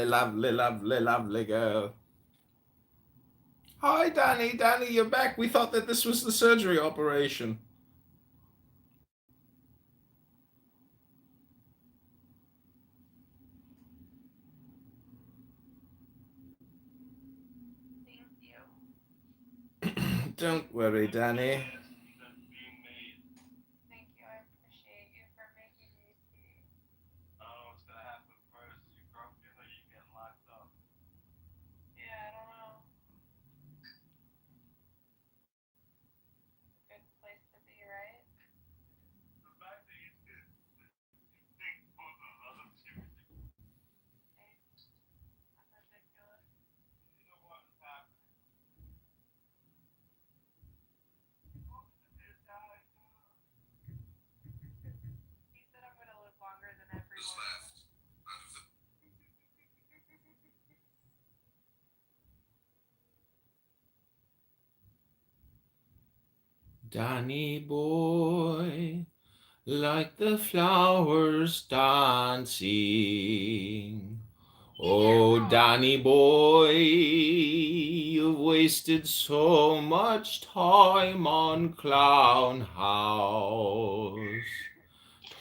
lovely, lovely, lovely girl. Hi, Danny. Danny, you're back. We thought that this was the surgery operation. Thank you. Don't worry, Danny. Thank you. I appreciate you for making me tea. Yeah, I don't know. It's a good place to be, right? Hey, I'm ridiculous. He said I'm gonna live longer than everyone. Danny boy, like the flowers dancing. Oh, Danny boy, you've wasted so much time on Clown House.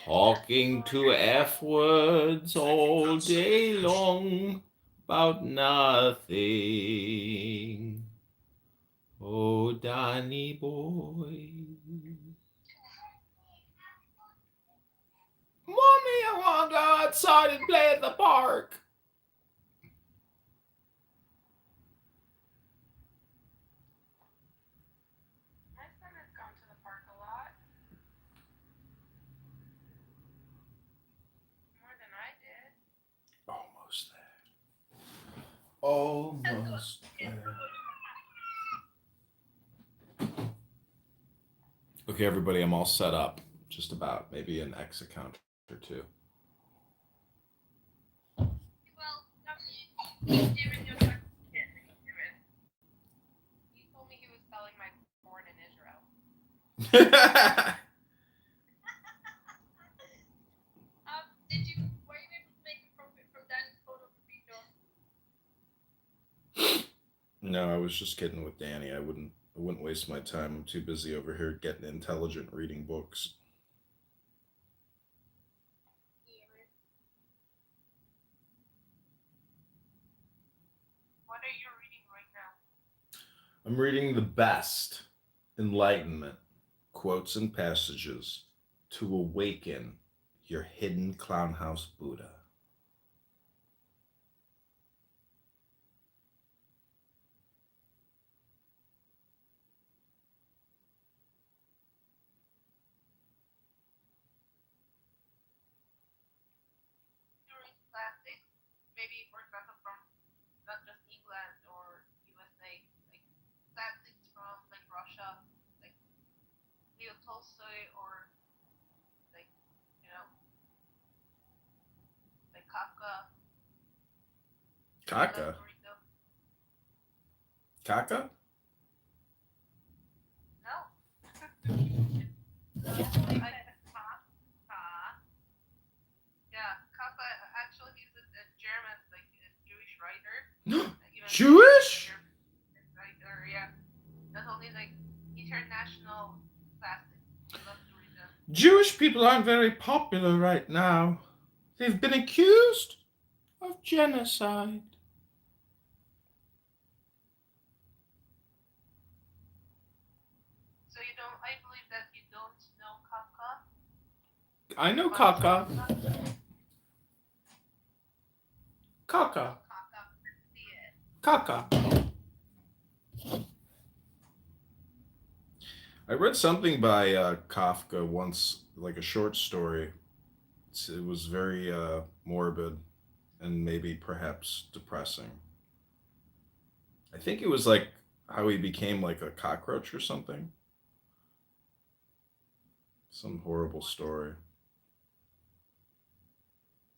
Talking to F words all day long about nothing. Oh, Danny boy. Mommy, I want to go outside and play at the park. My son has gone to the park a lot, more than I did. Almost there. Almost there. Okay, everybody, I'm all set up. Just about. Maybe an X account or two. Well, not me. He's doing your kid. He's doing. He told me he was selling my corn in Israel. Did you? Were you able to make a profit from Danny's photo for video? No, I was just kidding with Danny. I wouldn't waste my time. I'm too busy over here getting intelligent reading books. Damn it. What are you reading right now? I'm reading the best enlightenment quotes and passages to awaken your hidden clown house Buddha. You read classics, maybe for example from not just England or USA, like classics from like Russia, like Leo Tolstoy or like you know like Kafka. You read those Kaka? stories though? Kaka? No. I said Kafka. Yeah, Kafka. Actually, he's a German, like a Jewish writer. Even Jewish? German writer. Yeah, that's only like international classics. I love to read them. Jewish people aren't very popular right now. They've been accused of genocide. So you don't. I believe that you don't know Kafka. I know Much Kaka. Kafka. Kaka. Oh, Kafka. See it. Kaka. I read something by Kafka once, like a short story. It was very morbid and maybe perhaps depressing. I think it was like how he became like a cockroach or something. Some horrible story.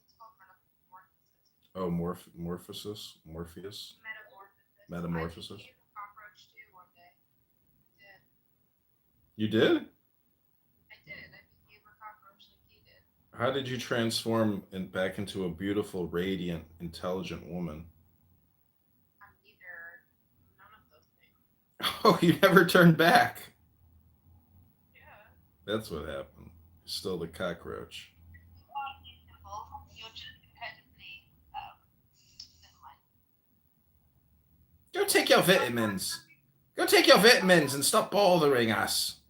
It's called metamorphosis. Oh, Morpheus? Metamorphosis. I Metamorphosis? became a cockroach too one day. I did. You did? I did. I became a cockroach like he did. How did you transform back into a beautiful, radiant, intelligent woman? I'm neither none of those things. Oh, you never turned back. Yeah. That's what happened. You're still the cockroach. You are beautiful. You're just incredibly never mind. Go take your vitamins. Go take your vitamins and stop bothering us.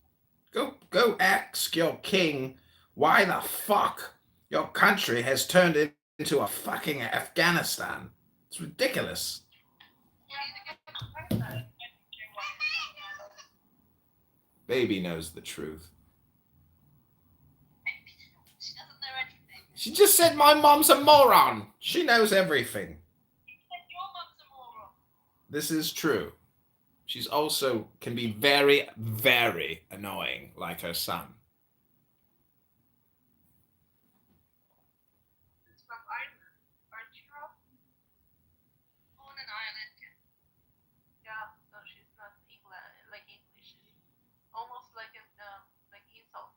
Go ask your king why the fuck your country has turned into a fucking Afghanistan. It's ridiculous. You need to get pregnant. Doing what you're saying. Baby knows the truth. She doesn't know anything. She just said my mom's a moron. She knows everything. You said your mum's a moron. This is true. She's also can be very, very annoying, like her son. It's from Ireland, aren't you, Rob? Born in Ireland. Yeah, so she's not England like English. She's almost like an like insult.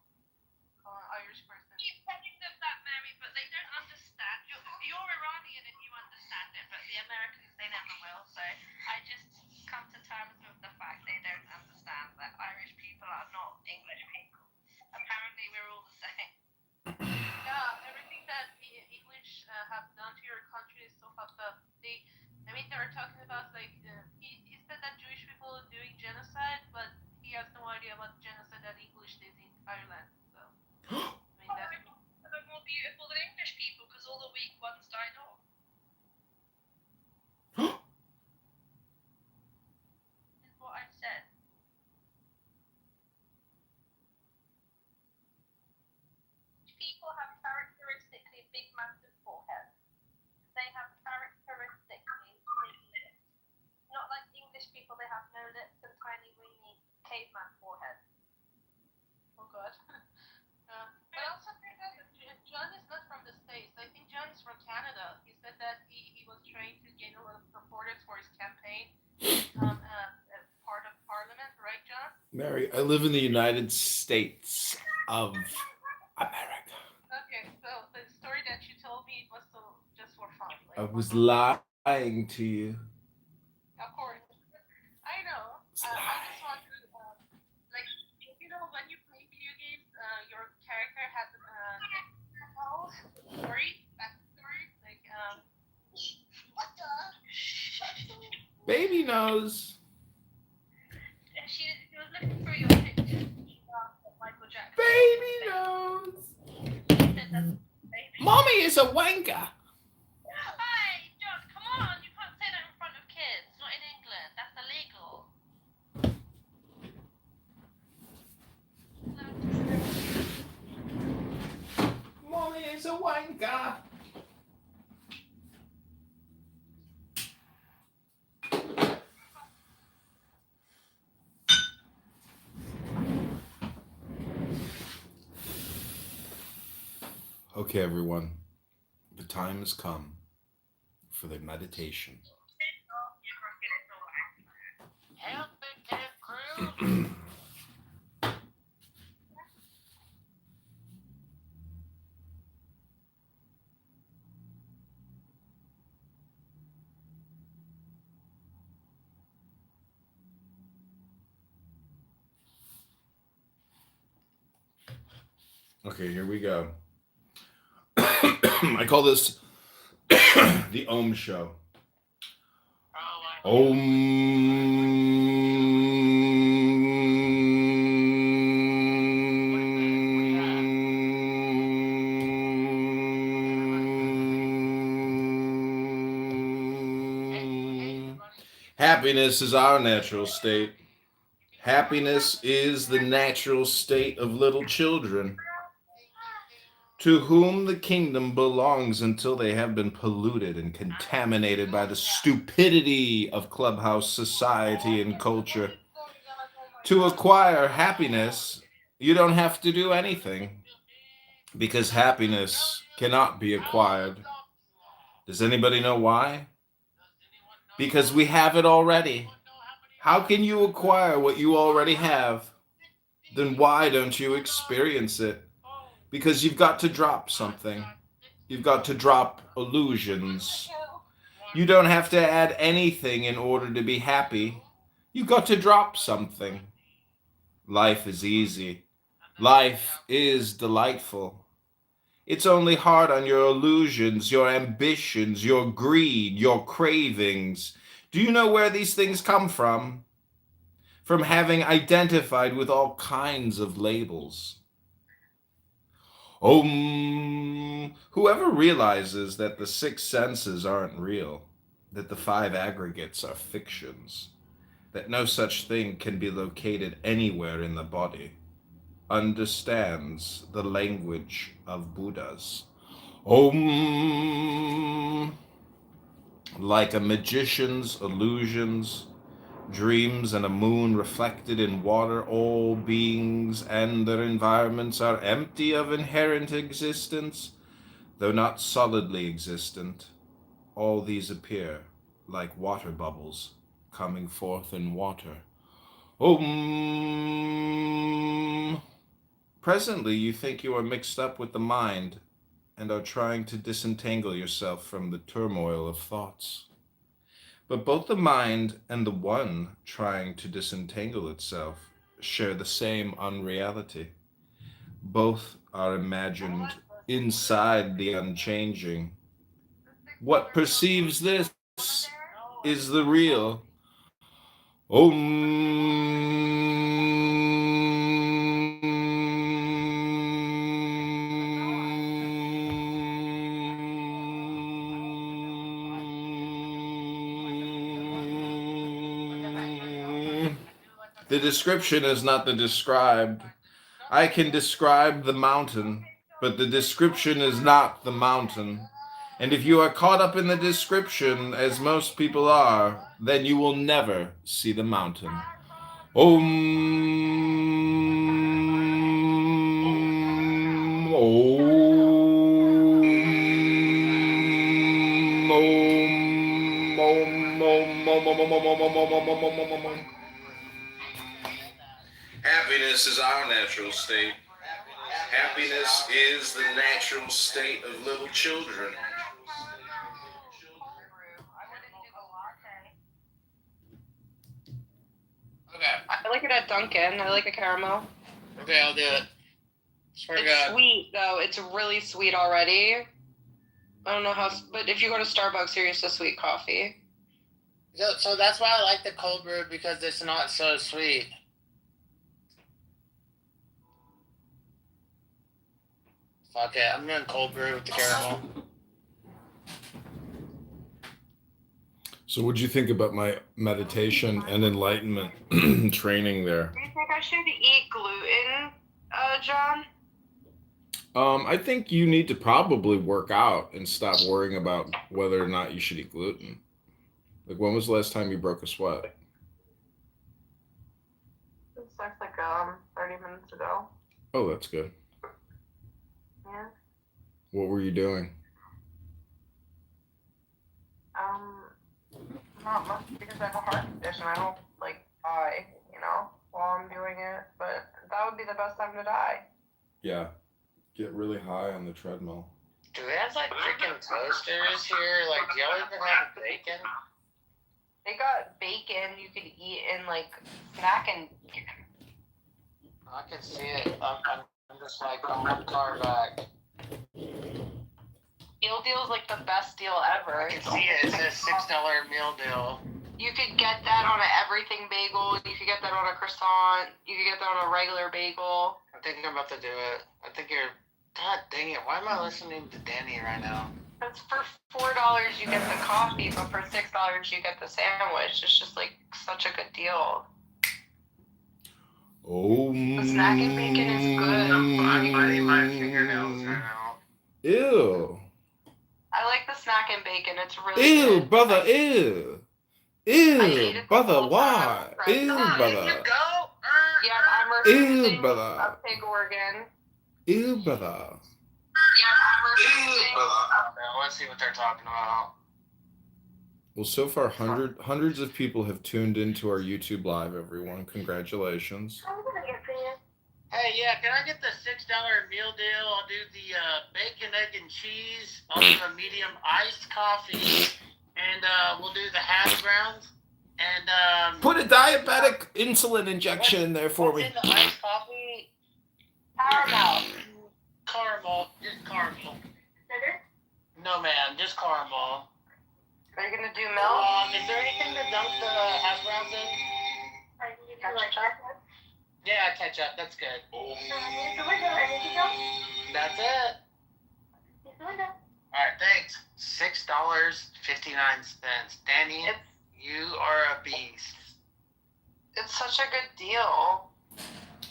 Call an Irish person. Keep telling them that, Mary, but they don't understand. You're Iranian and you understand it, but the Americans they never will. So I just come to terms with the fact they don't understand that Irish people are not English people. Apparently, we're all the same. Yeah, everything that the English have done to your country is so fucked up. I mean, they were talking about like he said that Jewish people are doing genocide, but he has no idea what genocide that English did in Ireland. So I mean, that's they're more beautiful than English people because all the weak ones died off. Is what I said. People have characteristically big, massive foreheads. They have characteristically big lips. Not like English people, they have no lips and tiny, weeny caveman foreheads. Oh god. But I also think that John is not from the States. I think John is from Canada. He said that he was trying to gain a lot of supporters for his campaign to become part of Parliament, right, John? Mary, I live in the United States of America. Okay, so the story that you told me was so just for fun, I like for was fun. lying to you. Of course. I know. I was I just lying. want to, like, you know, when you play video games, your character has whole story, backstory, like, what the? Baby knows. She was looking through your picture of Michael Jackson. Baby knows. She said that baby. Mommy is a wanker. Hey, John, come on! You can't say that in front of kids. Not in England. That's illegal. Mommy is a wanker. Okay, everyone. The time has come for the meditation. Okay, here we go. I call this the Om Show. Om. Happiness is our natural state. Happiness is the natural state of little children, to whom the kingdom belongs until they have been polluted and contaminated by the stupidity of clubhouse society and culture. To acquire happiness, you don't have to do anything, because happiness cannot be acquired. Does anybody know why? Because we have it already. How can you acquire what you already have? Then why don't you experience it? because you've got to drop something. You've got to drop illusions. You don't have to add anything in order to be happy. You've got to drop something. Life is easy. Life is delightful. It's only hard on your illusions, your ambitions, your greed, your cravings. Do you know where these things come from? From having identified with all kinds of labels. Whoever realizes that the six senses aren't real, that the five aggregates are fictions, that no such thing can be located anywhere in the body, understands the language of Buddhas. Om. Like a magician's illusions, dreams, and a moon reflected in water, all beings and their environments are empty of inherent existence, though not solidly existent. All these appear like water bubbles coming forth in water. Om. Presently, you think you are mixed up with the mind and are trying to disentangle yourself from the turmoil of thoughts. But both the mind and the one trying to disentangle itself share the same unreality. Both are imagined inside the unchanging. What perceives this is the real. The description is not the described. I can describe the mountain, but the description is not the mountain. And if you are caught up in the description, as most people are, then you will never see the mountain. Om. Happiness is our natural state. Happiness is the natural state of little children. Okay. I like it at Dunkin'. I like the caramel. Okay, I'll do it. Swear to It's God. sweet though. It's really sweet already. I don't know how, but if you go to Starbucks, you're used to sweet coffee. So that's why I like the cold brew, because it's not so sweet. Fuck it, I'm doing cold brew with the caramel. So, what'd you think about my meditation and enlightenment training there? Do you think I should eat gluten, John? I think you need to probably work out and stop worrying about whether or not you should eat gluten. Like, when was the last time you broke a sweat? It's like 30 minutes ago. Oh, that's good. Yeah. What were you doing? Not much because I have a heart condition. I don't die, while I'm doing it. But that would be the best time to die. Yeah. Get really high on the treadmill. Do they have freaking toasters here? Do y'all even have bacon? They got bacon you could eat in snacking. I can see it. I'm just I'm one car back. Meal deal is the best deal ever. I can see it. It says $6 meal deal. You could get that on an everything bagel. You could get that on a croissant. You could get that on a regular bagel. I think I'm about to do it. I think you're... God dang it. Why am I listening to Danny right now? Because for $4 you get the coffee, but for $6 you get the sandwich. It's just such a good deal. Oh. The snacking bacon is good. I'm biting my fingernails right now. Ew. I like the snacking bacon. It's really Ew, good. brother, ew. Ew, brother, why? Ew, brother. Yeah, I'm refusing Ew, brother. a pig organ. Ew, brother. Yeah, I'm refusing. Let's see what they're talking about. Well, so far, hundreds of people have tuned into our YouTube live, everyone. Congratulations. Hey, yeah, can I get the $6 meal deal? I'll do the bacon, egg, and cheese. I'll do a medium iced coffee, and we'll do the hash browns. And Put a diabetic insulin injection in there for what's me. in the iced coffee? Caramel. Caramel, just caramel. Sugar? No, ma'am, just caramel. Are you gonna do milk? Is there anything to dunk the hash browns in? Are you gonna do like chocolate? Yeah, ketchup. That's good. Anything else? That's it. All right, thanks. $6.59. Danny, you are a beast. It's such a good deal.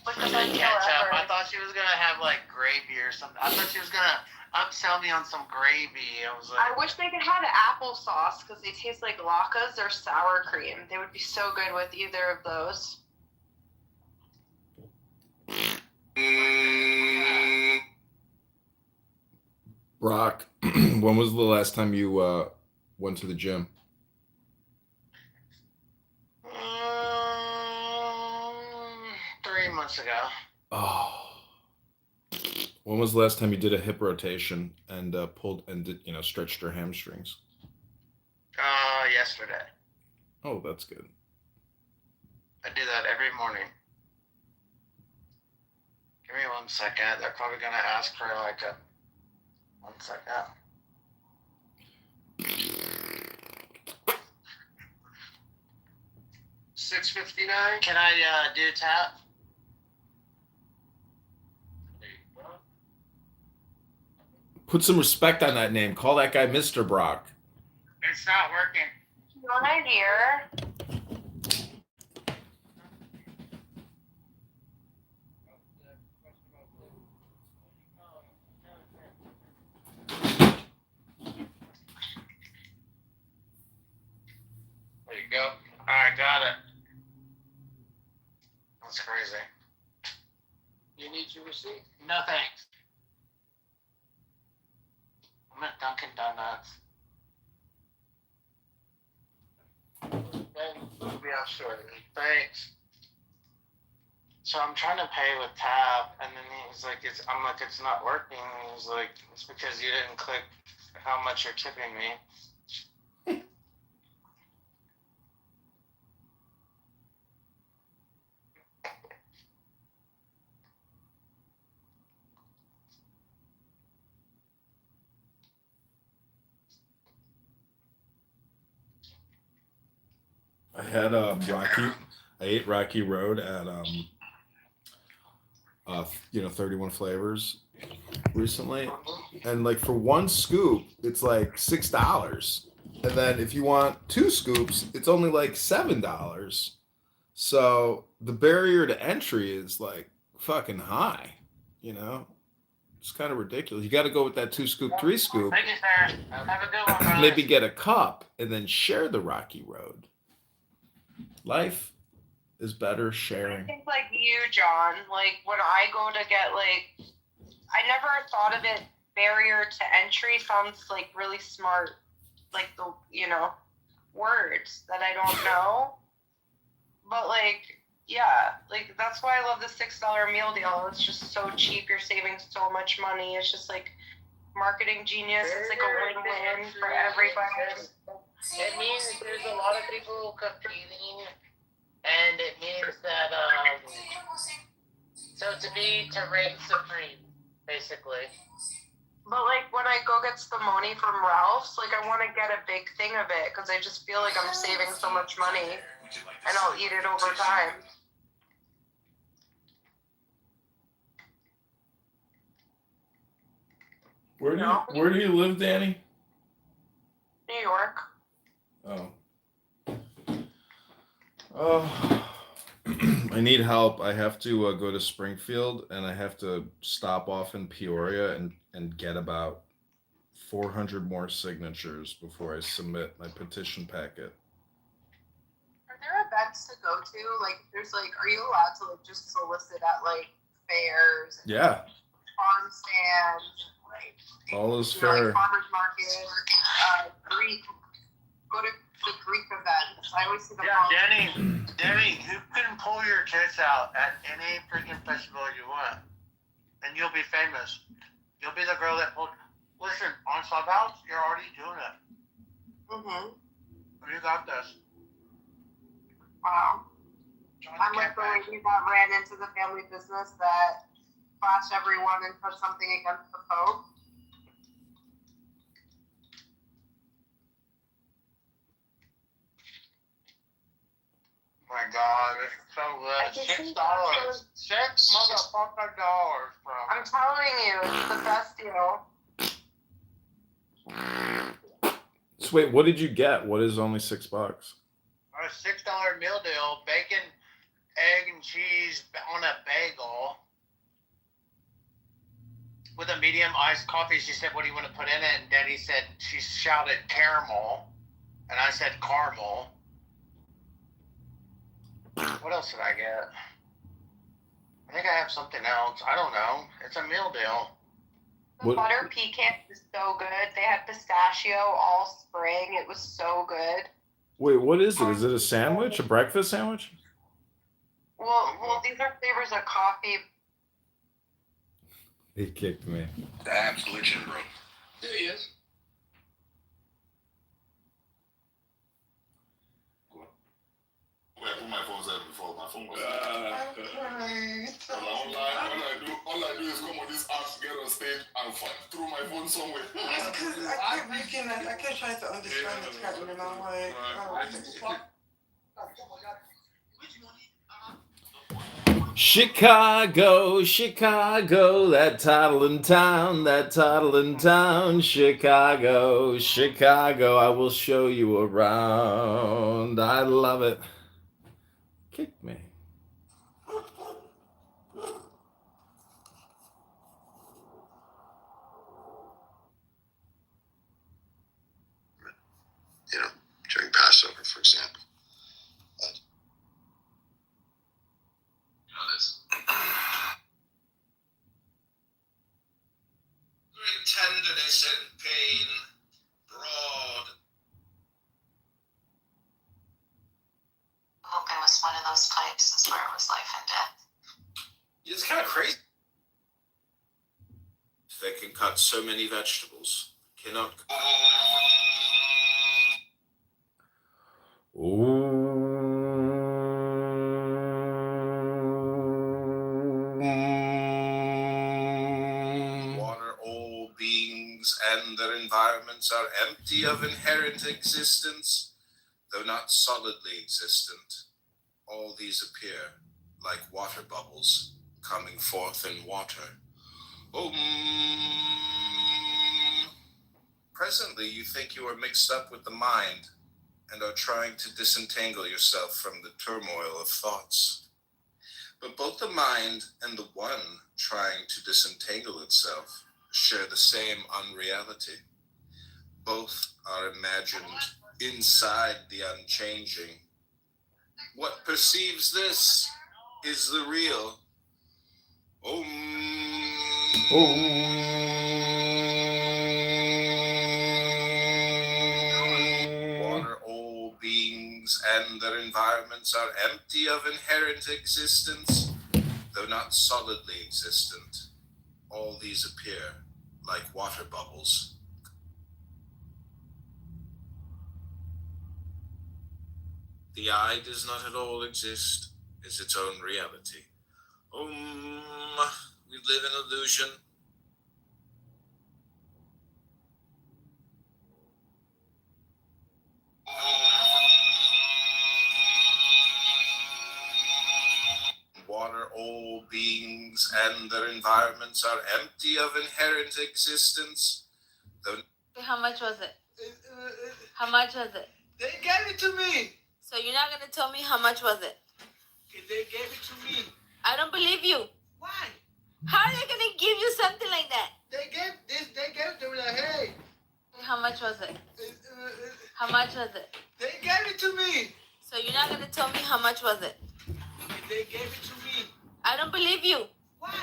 Like the best deal Ketchup. ever. I thought she was gonna have like gravy or something. I thought she was gonna upsell me on some gravy. I was like, I wish they could have applesauce because they taste like latkes or sour cream. They would be so good with either of those. Brock, when was the last time you went to the gym? 3 months ago. Oh. When was the last time you did a hip rotation and pulled and did, stretched your hamstrings? Yesterday. Oh, that's good. I do that every morning. Give me 1 second. They're probably gonna ask for like a 1 second. $6.59. Can I do tap? Put some respect on that name. Call that guy Mr. Brock. It's not working. Good idea. There you go. Alright, got it. That's crazy. You need your receipt? No thanks. I'm at Dunkin' Donuts. Yeah, sure. Thanks. So I'm trying to pay with tap, and then he's like, I'm like, it's not working. And he's like, it's because you didn't click how much you're tipping me. I had I ate Rocky Road at 31 Flavors recently, and like for one scoop, it's like $6, and then if you want 2 scoops, it's only like $7. So the barrier to entry is like fucking high, It's kind of ridiculous. You got to go with that 2 scoop, 3 scoop. Thank you, sir. Have a good one, brother. Maybe get a cup and then share the Rocky Road. Life is better I sharing. think like you, John, like when I go to get I never thought of it, barrier to entry sounds like really smart, like the, words that I don't know. But yeah, that's why I love the $6 meal deal. It's just so cheap. You're saving so much money. It's just like marketing genius. It's like a win-win for everybody. It means there's a lot of people competing, and it means that to reign supreme, basically. But when I go get spumoni from Ralph's, I want to get a big thing of it because I just feel like I'm saving so much money, and I'll eat it over time. Where do you live, Danny? New York. Oh, I need help. I have to go to Springfield, and I have to stop off in Peoria and get about 400 more signatures before I submit my petition packet. Are there events to go to? Are you allowed to just solicit at fairs? Yeah. Farm stands, all is fair. Farmers market, Greek. Go to the Greek events. I always see the Yeah, vlog. Danny, you can pull your tits out at any freaking festival you want, and you'll be famous. You'll be the girl that pulled. Listen, on Clubhouse, you're already doing it. You got this. Wow. I'm like the lady that ran into the family business that bashed everyone and put something against the Pope. My God, it's so good. $6. $6 motherfucking dollars, bro. I'm telling you, it's the best deal. So wait, what did you get? What is only $6? A $6 meal deal, bacon, egg, and cheese on a bagel with a medium iced coffee. She said, "What do you want to put in it?" And Daddy said, she shouted caramel, and I said caramel. What else did I get? I think I have something else. I don't know. It's a meal deal. The What- butter pecan is so good. They had pistachio all spring. It was so good. Wait, what is it? Is it a sandwich? A breakfast sandwich? Well, these are flavors of coffee. He kicked me. The app's glitching, bro. There he is. Wait, I put my phone there before. My phone was all I do is come on this app, get on stage, and throw my phone somewhere. I kept trying to understand the chat, and I'm like, Chicago, Chicago, that toddling town, Chicago, Chicago, I will show you around. I love it. Kick me. You know, during Passover, for example. During tenderness and pain, broad. Hogan was one of those places where it was life and death. It's kind of crazy. They can cut so many vegetables. Cannot. Water, all beings and their environments are empty of inherent existence, though not solidly existent. All these appear like water bubbles coming forth in water. Presently, you think you are mixed up with the mind and are trying to disentangle yourself from the turmoil of thoughts. But both the mind and the one trying to disentangle itself share the same unreality. Both are imagined inside the unchanging. What perceives this is the real. Water, all beings and their environments are empty of inherent existence, though not solidly existent. All these appear like water bubbles. The I does not at all exist, is its own reality. We live in illusion. Water, all beings and their environments are empty of inherent existence. How much was it? How much was it? they gave it to me. So you're not gonna tell me how much was it? They gave it to me. I don't believe you. Why? How are they gonna give you something like that? They gave this. They gave it to me like, hey. How much was it? How much was it? They gave it to me. So you're not gonna tell me how much was it? They gave it to me. I don't believe you. Why?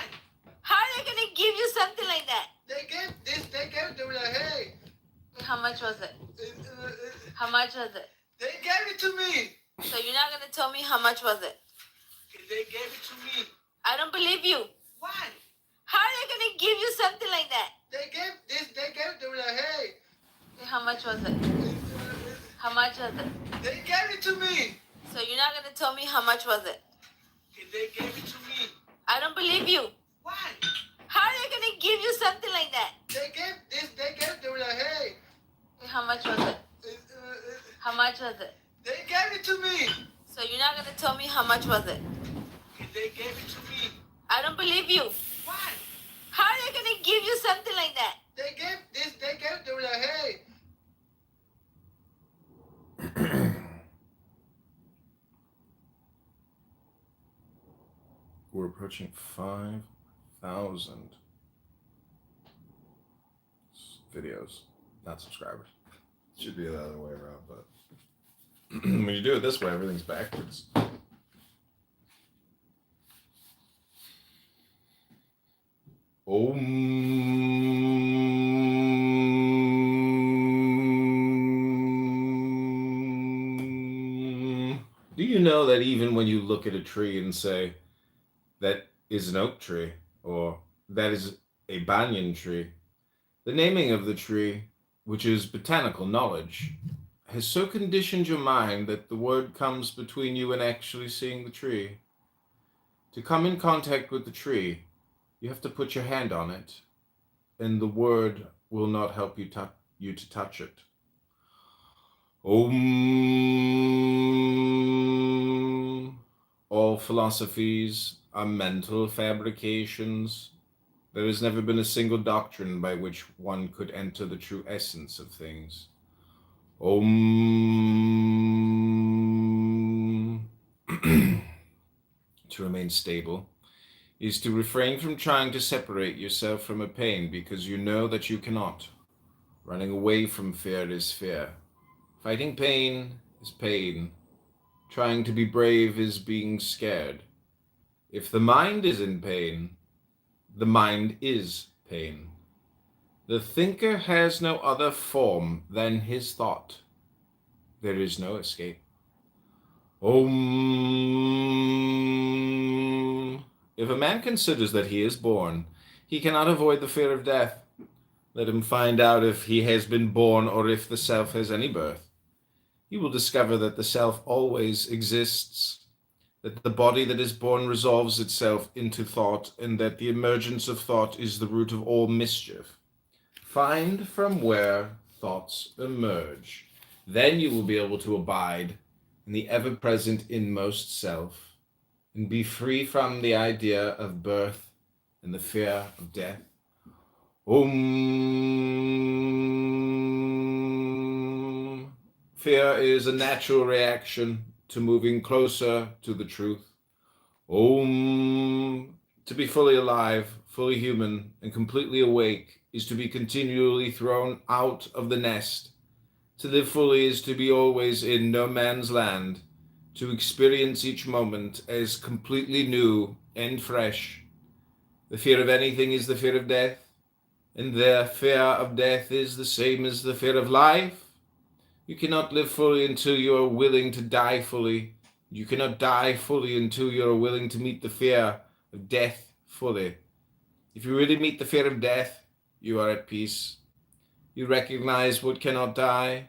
How are they gonna give you something like that? They gave this. They gave it to me like, hey. How much was it? How much was it? They gave it to me. So you're not gonna tell me how much was it? They gave it to me. I don't believe you. Why? How are they gonna give you something like that? They gave this. They gave it to me. Like, hey. How much was it? How much was it? They gave it to me. So you're not gonna tell me how much was it? They gave it to me. I don't believe you. Why? How are they gonna give you something like that? They gave this. They gave it to me. Like, hey. How much was it? How much was it? They gave it to me. So you're not gonna tell me how much was it? They gave it to me. I don't believe you. Why? How are they gonna give you something like that? They gave this. They gave it to me. Like, hey. We're approaching 5,000 videos, not subscribers. Should be the other way around, but when you do it this way, everything's backwards. Do you know that even when you look at a tree and say, that is an oak tree, or that is a banyan tree, the naming of the tree, which is botanical knowledge, has so conditioned your mind that the word comes between you and actually seeing the tree. To come in contact with the tree, you have to put your hand on it, and the word will not help you to touch it. All philosophies are mental fabrications. There has never been a single doctrine by which one could enter the true essence of things. To remain stable is to refrain from trying to separate yourself from a pain because you know that you cannot. Running away from fear is fear. Fighting pain is pain. Trying to be brave is being scared. If the mind is in pain, the mind is pain. The thinker has no other form than his thought. There is no escape. If a man considers that he is born, he cannot avoid the fear of death. Let him find out if he has been born or if the self has any birth. He will discover that the self always exists, that the body that is born resolves itself into thought, and that the emergence of thought is the root of all mischief. Find from where thoughts emerge. Then you will be able to abide in the ever-present inmost self and be free from the idea of birth and the fear of death. Fear is a natural reaction to moving closer to the truth. To be fully alive, fully human, and completely awake is to be continually thrown out of the nest. To live fully is to be always in no man's land, to experience each moment as completely new and fresh. The fear of anything is the fear of death, and the fear of death is the same as the fear of life. You cannot live fully until you are willing to die fully. You cannot die fully until you are willing to meet the fear of death fully. If you really meet the fear of death, you are at peace. You recognize what cannot die.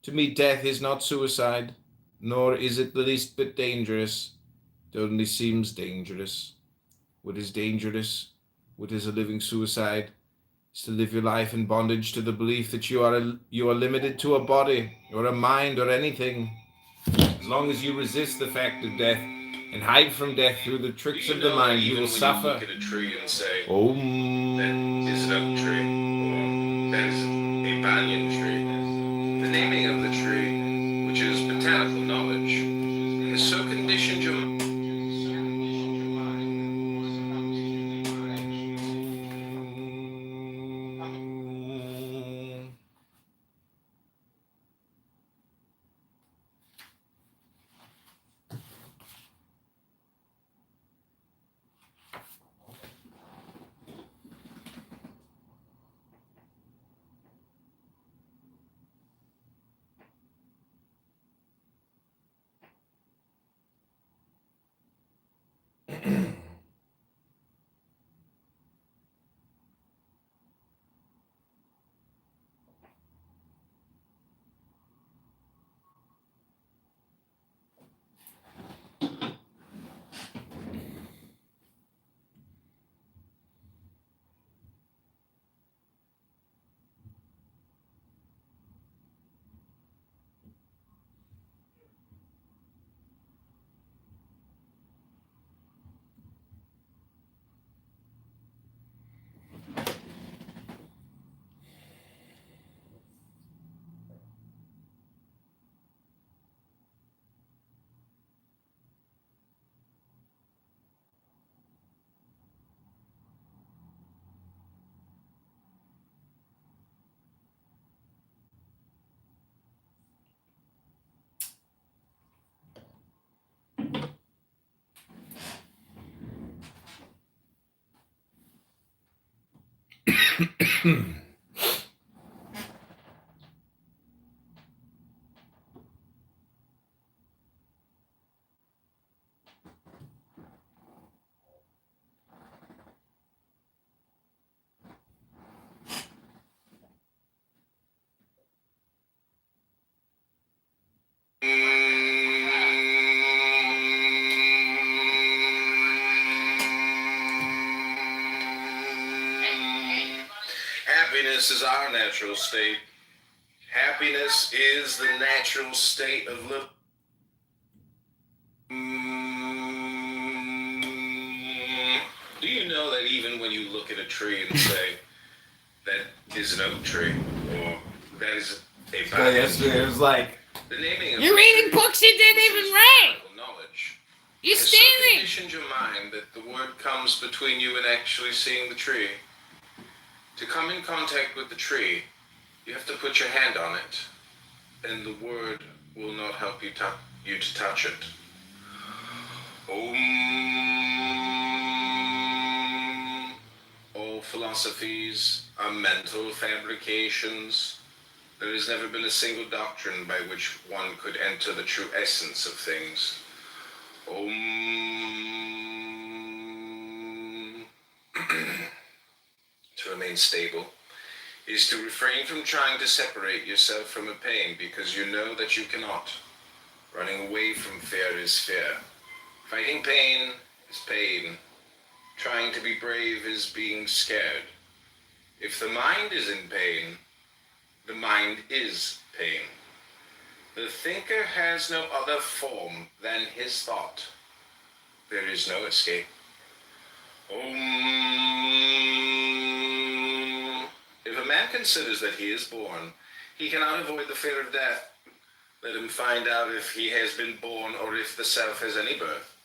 To meet death is not suicide, nor is it the least bit dangerous. It only seems dangerous. What is dangerous? What is a living suicide? Is to live your life in bondage to the belief that you are limited to a body or a mind or anything. As long as you resist the fact of death and hide from death through the tricks of the mind, you will suffer. Look at a tree and say, that is an oak tree, or that is a banyan tree. The naming of the tree, which is botanical knowledge, has so conditioned your mind. Happiness is our natural state. Happiness is the natural state of living. Do you know that even when you look at a tree and say, that is an oak tree, or that is a pine Yesterday it was like, the naming of You're the reading tree, books you didn't which even is read. botanical knowledge, You has so stealing. conditioned your mind that the word comes between you and actually seeing the tree. To come in contact with the tree, you have to put your hand on it, and the word will not help you to touch it. All philosophies are mental fabrications. There has never been a single doctrine by which one could enter the true essence of things. To remain stable is to refrain from trying to separate yourself from a pain because you know that you cannot. Running away from fear is fear. Fighting pain is pain. Trying to be brave is being scared. If the mind is in pain, the mind is pain. The thinker has no other form than his thought. There is no escape. If a man considers that he is born, he cannot avoid the fear of death. Let him find out if he has been born or if the self has any birth.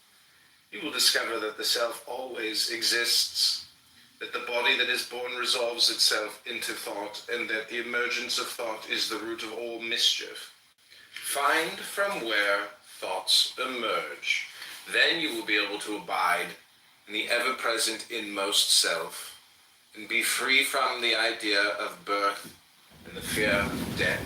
You will discover that the self always exists, that the body that is born resolves itself into thought, and that the emergence of thought is the root of all mischief. Find from where thoughts emerge. Then you will be able to abide in the ever-present inmost self and be free from the idea of birth and the fear of death.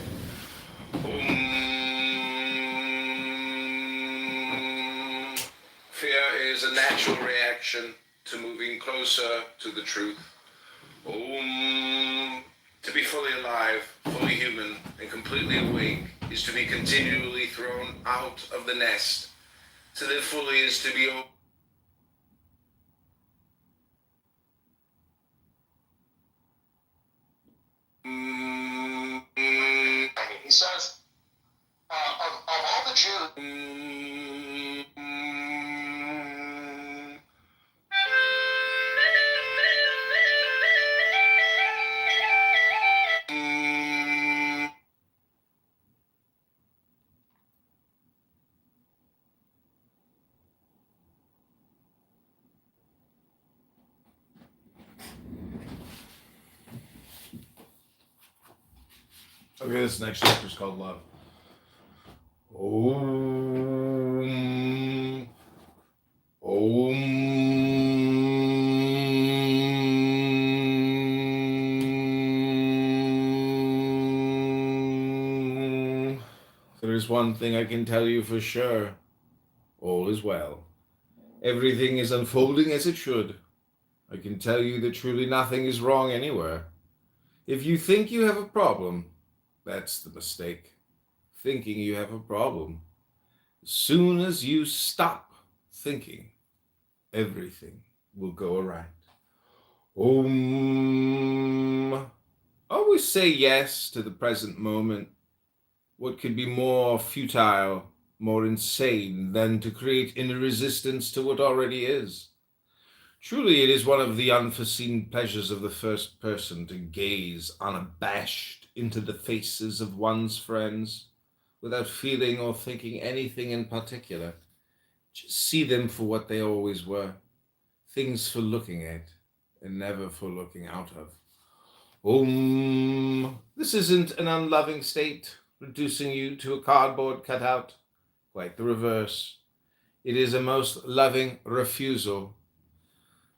Fear is a natural reaction to moving closer to the truth. To be fully alive, fully human, and completely awake is to be continually thrown out of the nest. To live fully is to be He says, of all the Jews. okay, this next chapter is called Love. Om. There is one thing I can tell you for sure. All is well. Everything is unfolding as it should. I can tell you that truly nothing is wrong anywhere. If you think you have a problem, that's the mistake. Thinking you have a problem. As soon as you stop thinking, everything will go right. Always say yes to the present moment. What could be more futile, more insane than to create inner resistance to what already is? Truly, it is one of the unforeseen pleasures of the first person to gaze unabashed into the faces of one's friends without feeling or thinking anything in particular. Just see them for what they always were, things for looking at and never for looking out of. This isn't an unloving state, reducing you to a cardboard cutout. Quite the reverse. It is a most loving refusal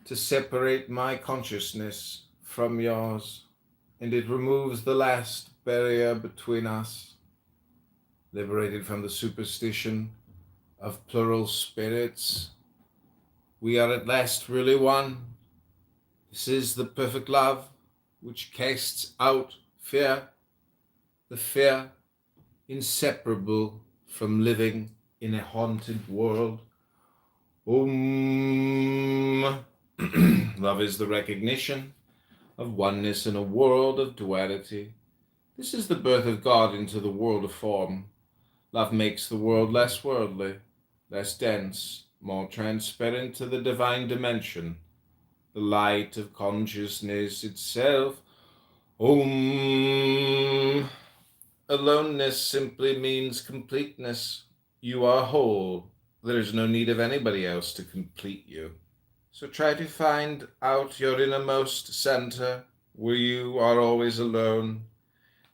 to separate my consciousness from yours, and it removes the last barrier between us, liberated from the superstition of plural spirits. We are at last really one. This is the perfect love which casts out fear, the fear inseparable from living in a haunted world. Love is the recognition of oneness in a world of duality. This is the birth of God into the world of form. Love makes the world less worldly, less dense, more transparent to the divine dimension, the light of consciousness itself. Aloneness simply means completeness. You are whole. There is no need of anybody else to complete you. So try to find out your innermost center, where you are always alone,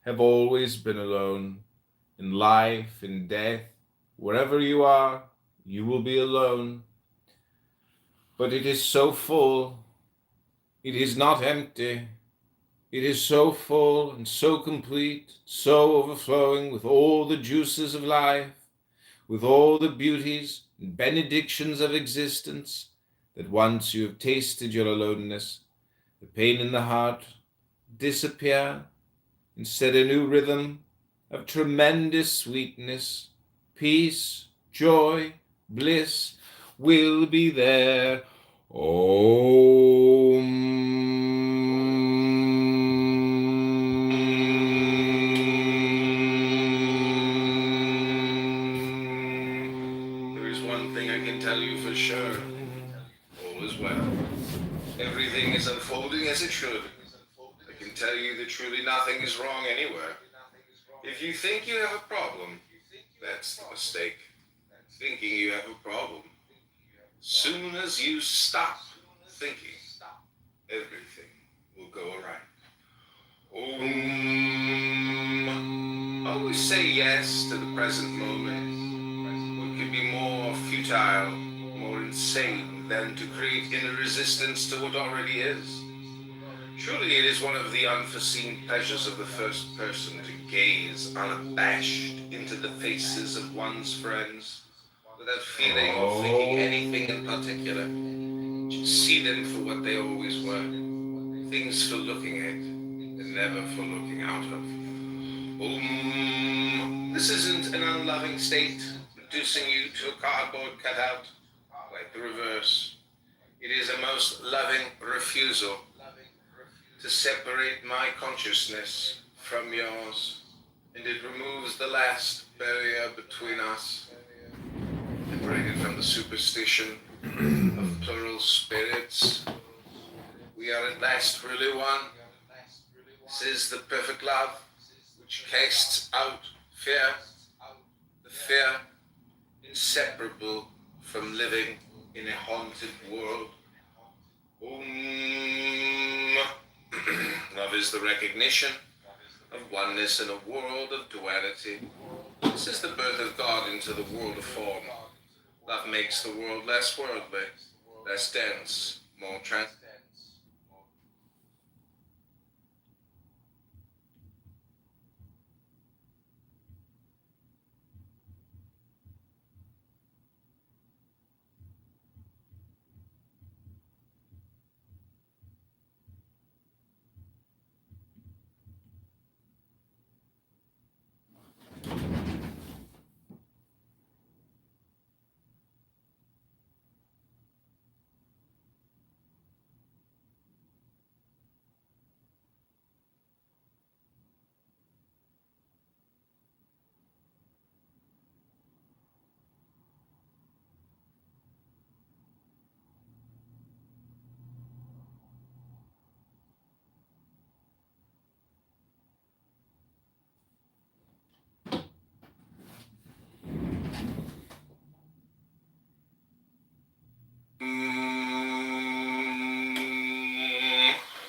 have always been alone, in life, in death. Wherever you are, you will be alone. But it is so full. It is not empty. It is so full and so complete, so overflowing with all the juices of life, with all the beauties and benedictions of existence, that once you have tasted your aloneness, the pain in the heart disappear, instead a new rhythm of tremendous sweetness, peace, joy, bliss will be there. There is one thing I can tell you for sure. All is well. Everything is unfolding as it should. I can tell you that truly nothing is wrong anywhere. If you think you have a problem, that's the mistake. Thinking you have a problem. Soon as you stop thinking, everything will go alright. Always say yes to the present moment. What could be more futile, more insane than to create inner resistance to what already is? Surely it is one of the unforeseen pleasures of the first person to gaze unabashed into the faces of one's friends, without feeling or thinking anything in particular. Just see them for what they always were, things for looking at, and never for looking out of. This isn't an unloving state, reducing you to a cardboard cutout, quite the reverse. It is a most loving refusal to separate my consciousness from yours, and it removes the last barrier between us, liberated from the superstition of plural spirits. We are at last really one. This is the perfect love which casts out fear, the fear inseparable from living in a haunted world. Love is the recognition of oneness in a world of duality. This is the birth of God into the world of form. Love makes the world less worldly, less dense, more transparent.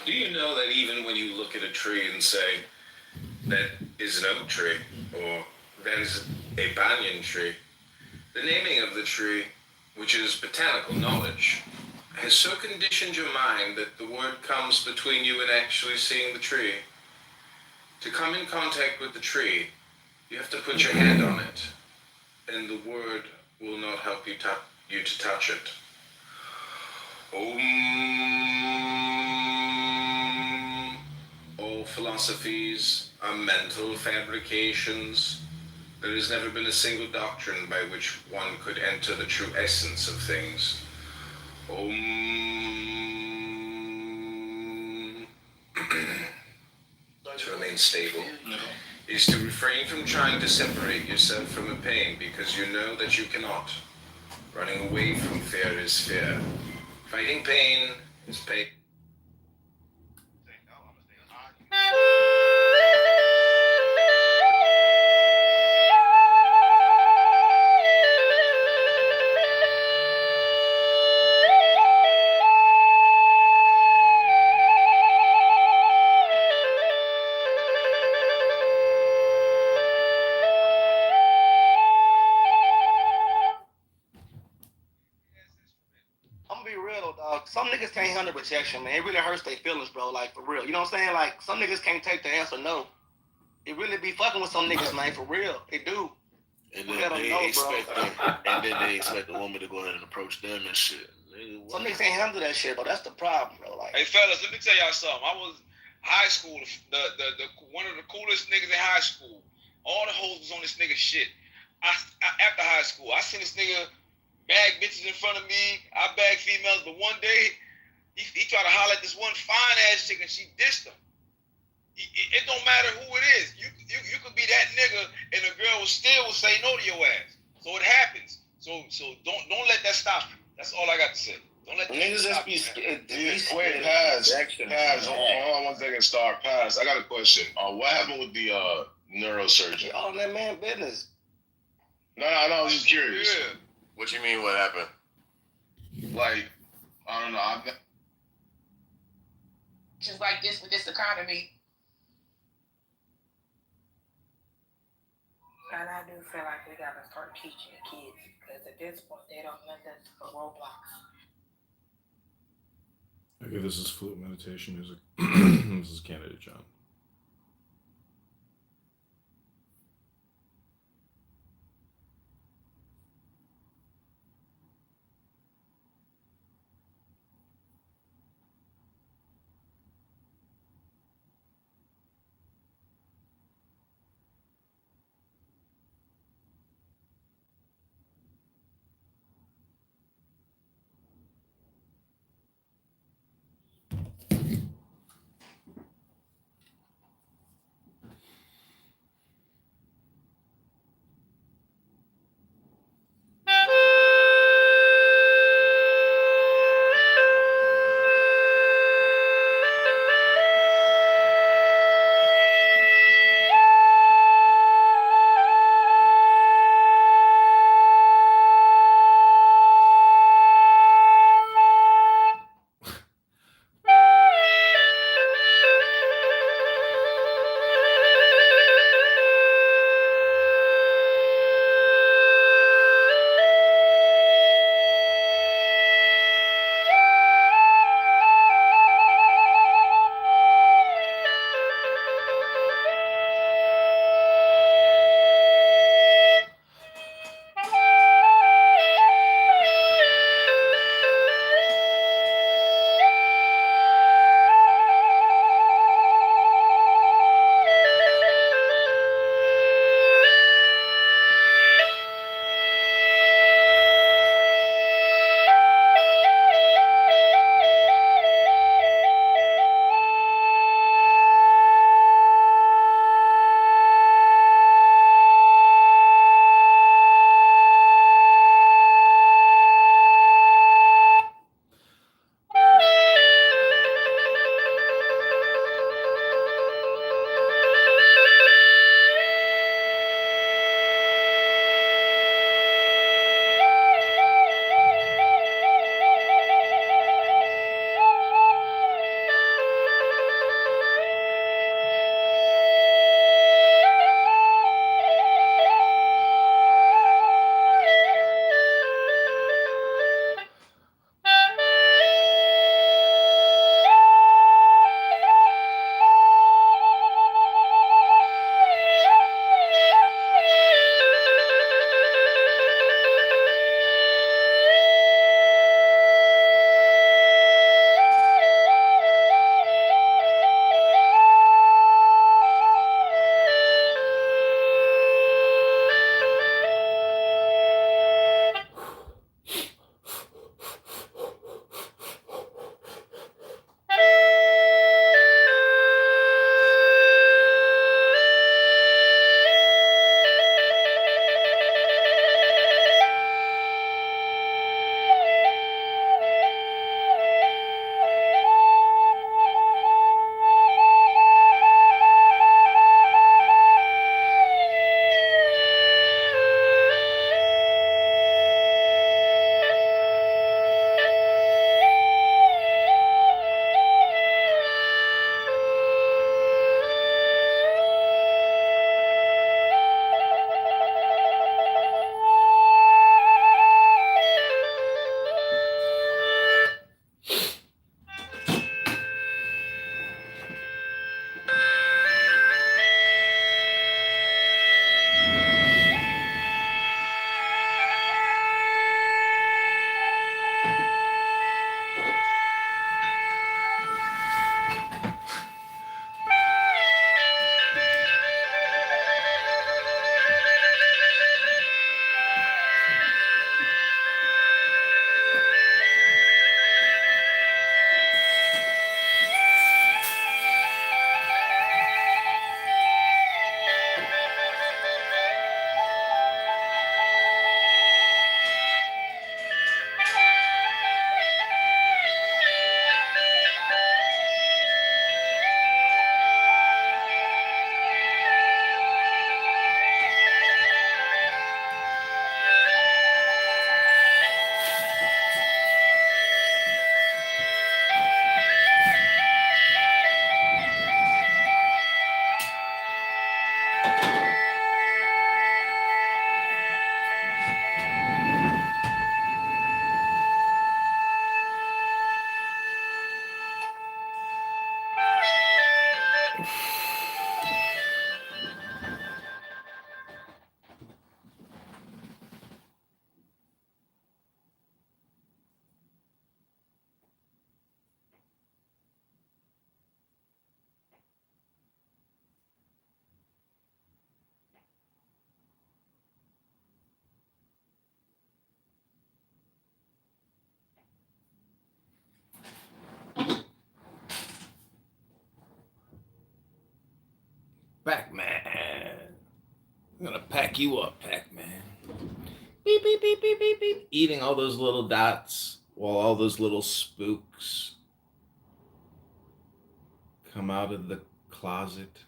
Do you know that even when you look at a tree and say, that is an oak tree, or that is a banyan tree, the naming of the tree, which is botanical knowledge, has so conditioned your mind that the word comes between you and actually seeing the tree. To come in contact with the tree, you have to put your hand on it, and the word will not help you to touch it. All philosophies are mental fabrications. There has never been a single doctrine by which one could enter the true essence of things. To remain stable is to refrain from trying to separate yourself from a pain because you know that you cannot. Running away from fear is fear. Fighting pain is pain. I'm gonna be real though, dog. Some niggas can't handle rejection, man. It really hurts their feelings, bro. Like for real. You know what I'm saying? Like some niggas can't take the answer no. It really be fucking with some niggas, man. For real, it do. And then they expect a woman to go ahead and approach them and shit. Some niggas can't handle that shit, but that's the problem, bro. Like, hey fellas, let me tell y'all something. I was high school, the one of the coolest niggas in high school. All the hoes was on this nigga shit. After high school, I seen this nigga bag bitches in front of me. I bag females, but one day he tried to holler at this one fine ass chick and she dissed him. It don't matter who it is. You could be that nigga and the girl will still say no to your ass. So it happens. So don't let that stop you. That's all I got to say. Don't let niggas just be scared. Wait, Pass. Hold on one second, Star. Pass. I got a question. What happened with the neurosurgeon? all that man business. No, I was just curious. Yeah. What you mean? What happened? Like, I don't know. Just like this with this economy. And I do feel like we gotta start teaching the kids because at this point they don't know that's for Roblox. Okay, this is flute meditation music. This is Candidate John. Pac-Man. I'm gonna pack you up, Pac-Man. Beep, beep, beep, beep, beep, beep. Eating all those little dots while all those little spooks come out of the closet.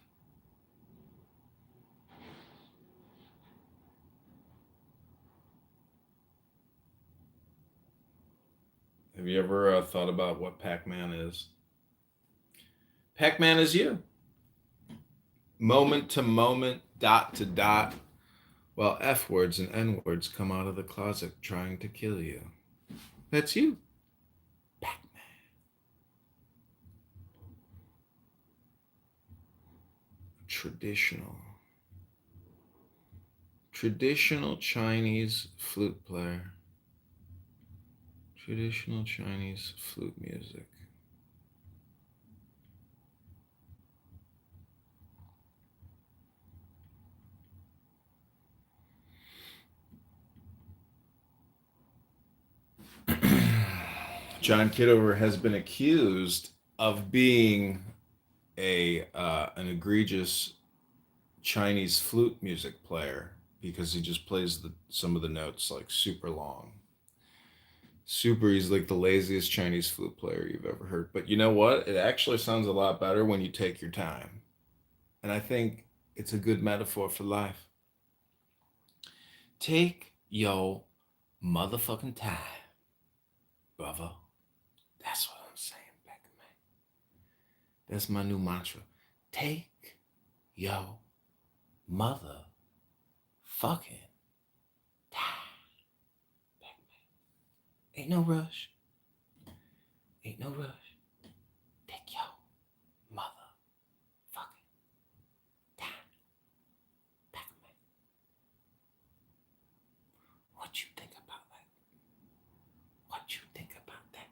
Have you ever thought about what Pac-Man is? Pac-Man is you. Moment to moment, dot to dot, while F words and N words come out of the closet trying to kill you. That's you. Pac-Man. Traditional Chinese flute player. Traditional Chinese flute music. John Kitover has been accused of being an egregious Chinese flute music player because he just plays some of the notes like super long. He's like the laziest Chinese flute player you've ever heard. But you know what? It actually sounds a lot better when you take your time. And I think it's a good metaphor for life. Take your motherfucking time, brother. That's what I'm saying, Pac-Man. That's my new mantra. Take your motherfucking time, Pac-Man. Ain't no rush. Ain't no rush. Take your motherfucking time, Pac-Man. What you think about that? What you think about that?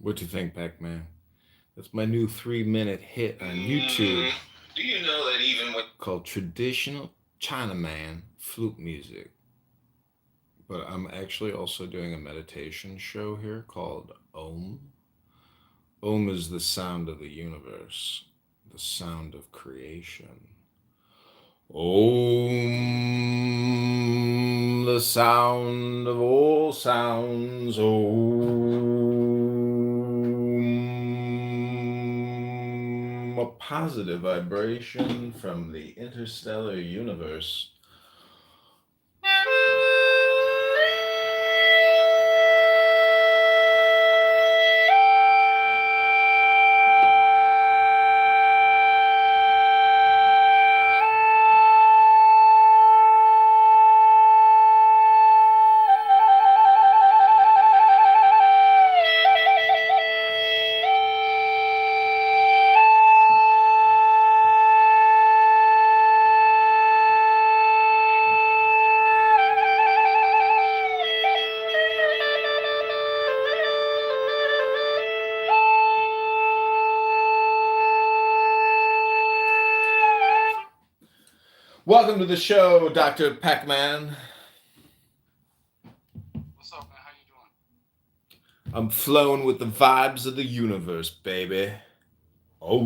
What you think, Pac-Man? That's my new 3-minute hit on YouTube. Do you know that even with called Traditional Chinaman Flute Music. But I'm actually also doing a meditation show here called Om. Om is the sound of the universe, the sound of creation. Om, the sound of all sounds. Om, a positive vibration from the interstellar universe. Welcome to the show, Dr. Pac-Man. What's up, man? How you doing? I'm flowing with the vibes of the universe, baby. Om.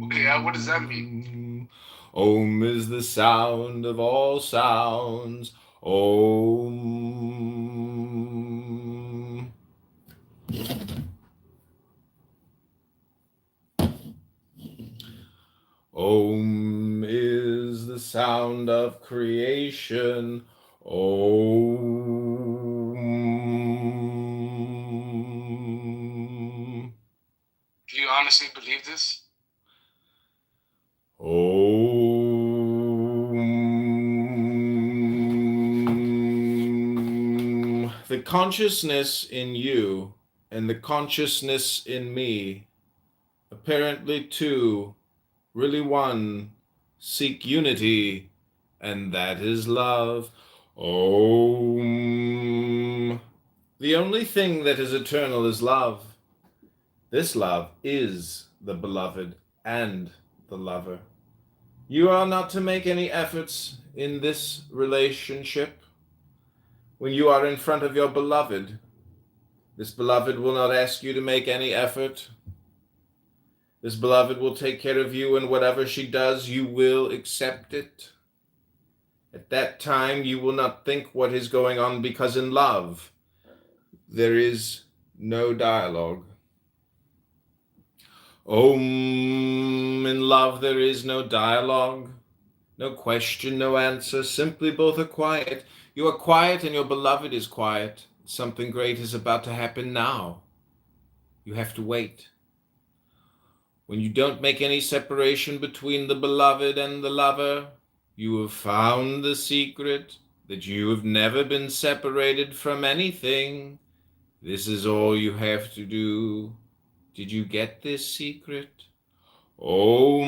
Okay, what does that mean? Om is the sound of all sounds. Om. Om is the sound of creation. Om. Do you honestly believe this? Om. The consciousness in you and the consciousness in me, apparently two, really one, seek unity, and that is love. Om. The only thing that is eternal is love. This love is the beloved and the lover. You are not to make any efforts in this relationship. When you are in front of your beloved, this beloved will not ask you to make any effort. This beloved will take care of you, and whatever she does, you will accept it. At that time, you will not think what is going on, because in love, there is no dialogue. In love there is no dialogue, no question, no answer, simply both are quiet. You are quiet and your beloved is quiet. Something great is about to happen now. You have to wait. When you don't make any separation between the beloved and the lover, you have found the secret that you have never been separated from anything. This is all you have to do. Did you get this secret? Om.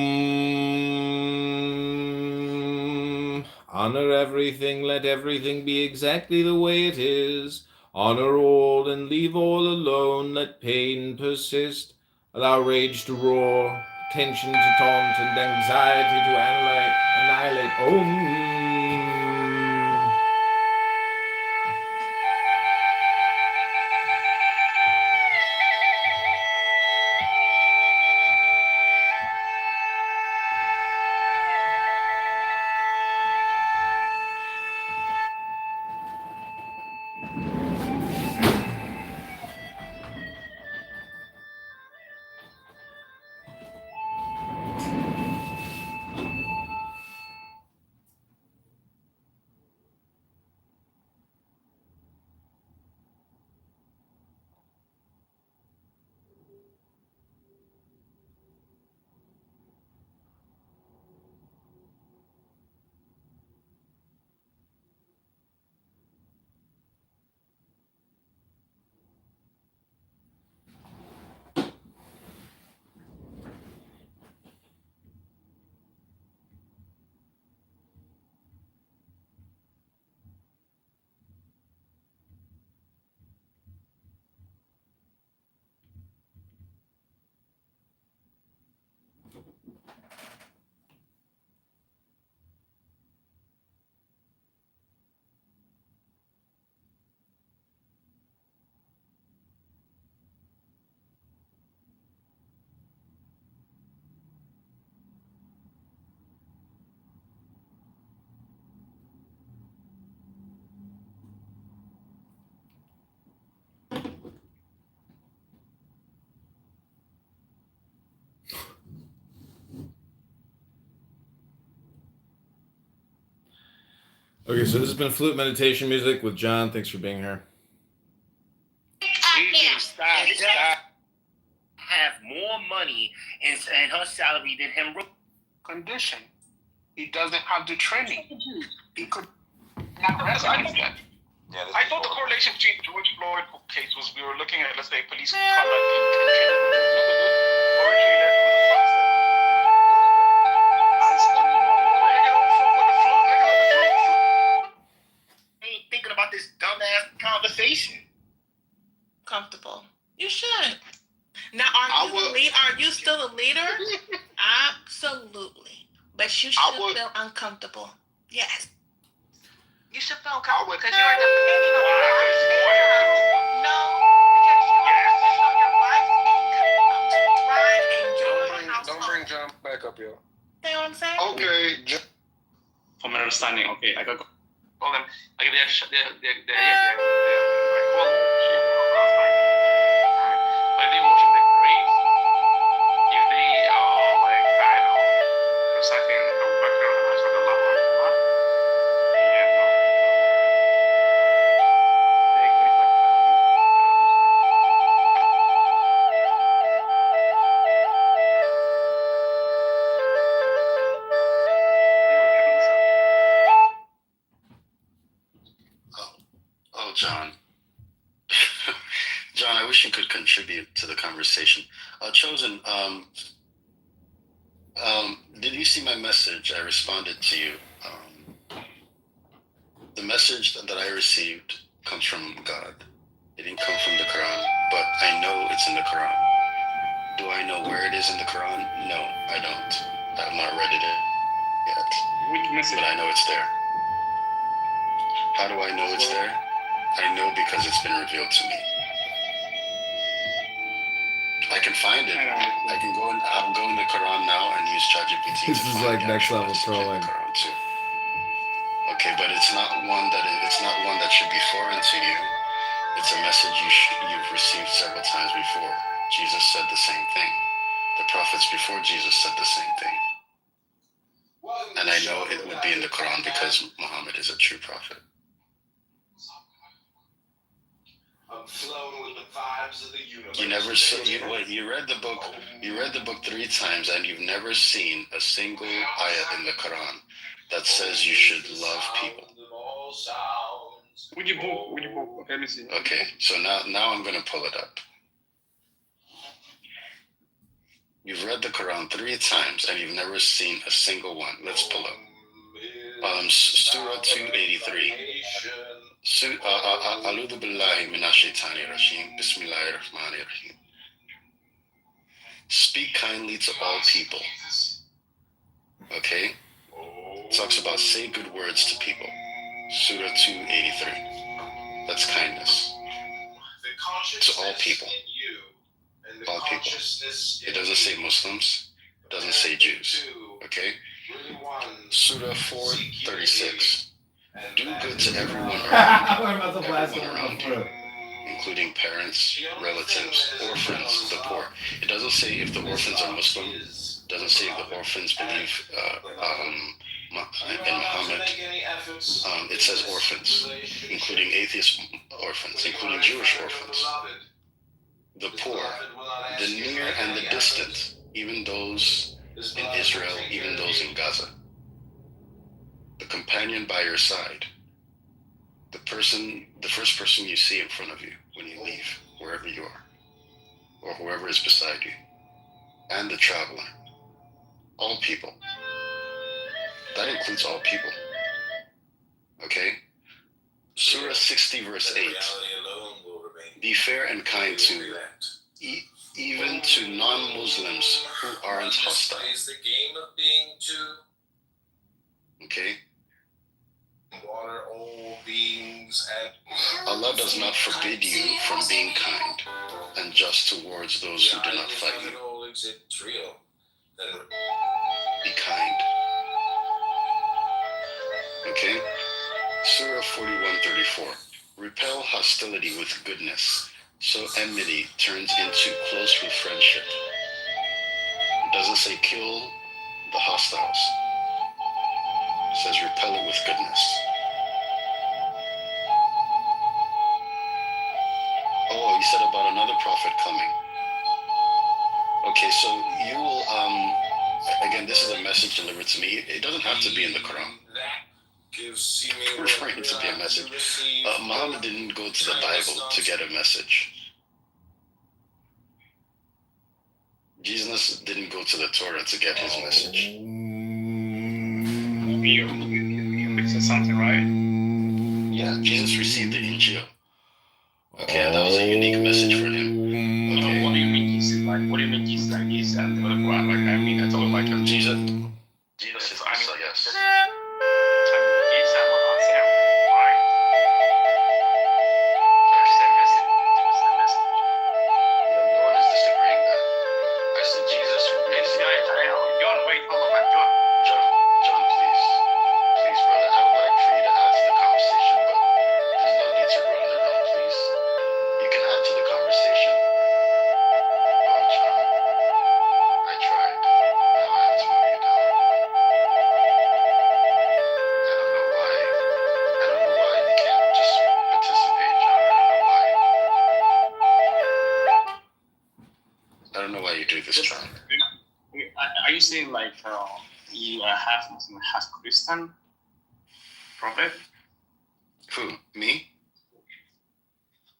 Honor everything, let everything be exactly the way it is. Honor all and leave all alone, let pain persist. Allow rage to roar, tension to taunt, and anxiety to annihilate. Om. Okay, so this has been Flute Meditation Music with John. Thanks for being here. Stop. Have more money in her salary than him. Condition. He doesn't have the training. He could not recognize that. Yeah, I thought the correlation between George Floyd case was we were looking at, let's say, police conduct I ain't thinking about this dumbass conversation. Comfortable. You should. Now, are you still a leader? Absolutely. But you should feel uncomfortable. Yes. You should feel uncomfortable because you are depending on your wife's income. No, because you are depending on your wife's income to thrive in your household. Don't bring John back up, yo. You know what I'm saying? Okay. From my understanding, okay, I got. Call them. Like they're call but they watching the grades. If they are like I don't know, reciting Abu Bakr sallallahu alaihi wasallam. Yeah, no. They agree like Oh, John. John, I wish you could contribute to the conversation. Chosen, did you see my message? I responded to you. The message that I received comes from God. It didn't come from the Quran, but I know it's in the Quran. Do I know where it is in the Quran? No, I don't. I have not read it yet. Which message? But I know it's there. How do I know it's there? I know because it's been revealed to me. I can find it. I can go in. I'm going to the Quran now and use ChatGPT. This is like next level trolling. Okay, but it's not one that should be foreign to you. It's a message you've received several times before. Jesus said the same thing. The prophets before Jesus said the same thing. And I know it would be in the Quran because Muhammad is a true prophet. I'm flowing with the vibes of the universe. You never saw. You read the book. You read the book 3 times, and you've never seen a single ayat in the Quran that says you should love people. Would you book? Okay, let me see. Okay, so now I'm gonna pull it up. You've read the Quran 3 times, and you've never seen a single one. Let's pull up. Surah 283. A'udhu billahi minash shaitani rajim. Bismillahir rahmanir rahim. Speak kindly to all people. Okay? Talks about say good words to people. Surah 283. That's kindness. To all people. All people. It doesn't say Muslims. It doesn't say Jews. Okay? Surah 436. Do good to everyone around you, including parents, relatives, orphans, the poor. It doesn't say if the orphans are Muslim. It doesn't say if the orphans believe in Muhammad. It says orphans, including atheist orphans, including Jewish orphans. The poor, the near and the distant, even those in Israel, even those in Gaza. The companion by your side, the first person you see in front of you when you leave, wherever you are, or whoever is beside you, and the traveler, all people. That includes all people. Okay? Surah 60 verse 8. Be fair and kind to even to non-Muslims who aren't hostile. Okay? Allah does not forbid you from being kind and just towards those who do not fight you. Be kind. Okay? Surah 41:34. Repel hostility with goodness, so enmity turns into close with friendship. It doesn't say kill the hostiles. It says repel it with goodness. Oh, he said about another prophet coming. Okay, so you will, again, this is a message delivered to me. It doesn't have to be in the Quran. Referring to be a message. Muhammad didn't go to the Bible to get a message. Jesus didn't go to the Torah to get his message. You said something, right? Yeah, Jesus received the Injil. Okay, that was a unique message for him. Okay. What do you mean? What do you mean Isa. I mean, I told him like Jesus. Jesus. Jesus is I mean, Isa, yes. Isa Hashem, right? No one is disagreeing that. I said Jesus raised John, wait, hold on, man. John, please. Please, brother. I would like for you to add to the conversation, but there's no need to run the room, please. You can add to the conversation. Oh, John. I tried. Now I have to move you down. I don't know why you can't just participate, John. I don't know why you do this, John. Are you saying like you have Muslim has Christian prophet? Who? Me?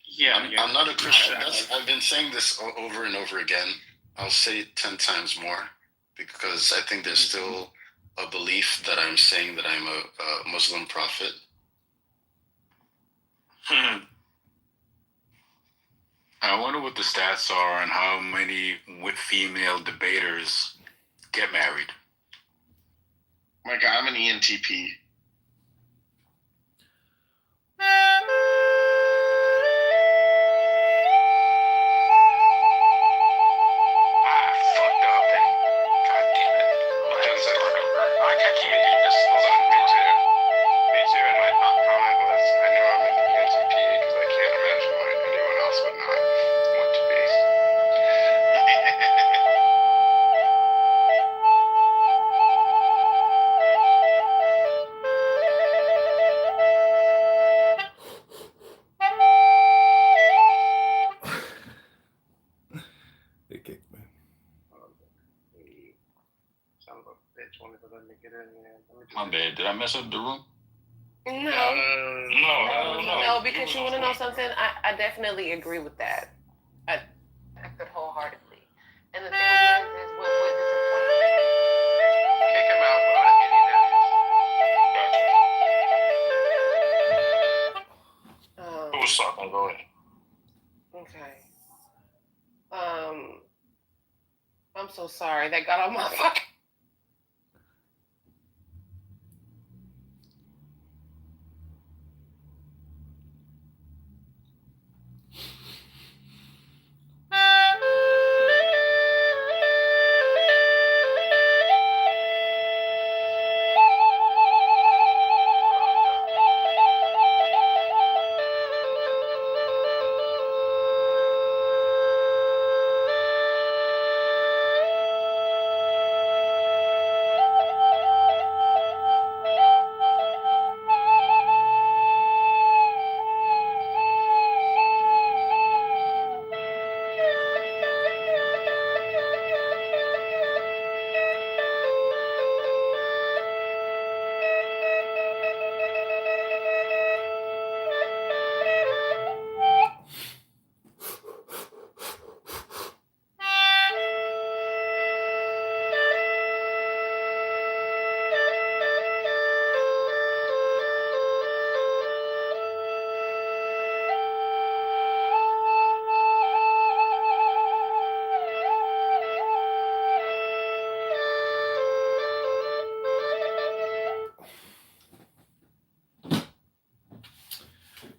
Yeah, I'm not a Christian. I've been saying this over and over again. I'll say it 10 times more because I think there's still a belief that I'm saying that I'm a Muslim prophet. I wonder what the stats are and how many female debaters get married. Micah, I'm an ENTP. Fucked up and god damn it. I can't do this. Hold on, me too. Me too, and my comment was I know I'm an ENTP because I can't imagine why anyone else would not want to be. They kicked me. Son of a bitch wanted to let me get in there. My bad. Did I mess up the room? No, because you want to know something? I definitely agree with that. I acted wholeheartedly. And the thing is what disappoints Kick him out, but I idiot that is. Who was talking? Go ahead. Okay. I'm so sorry. That got on my fucking.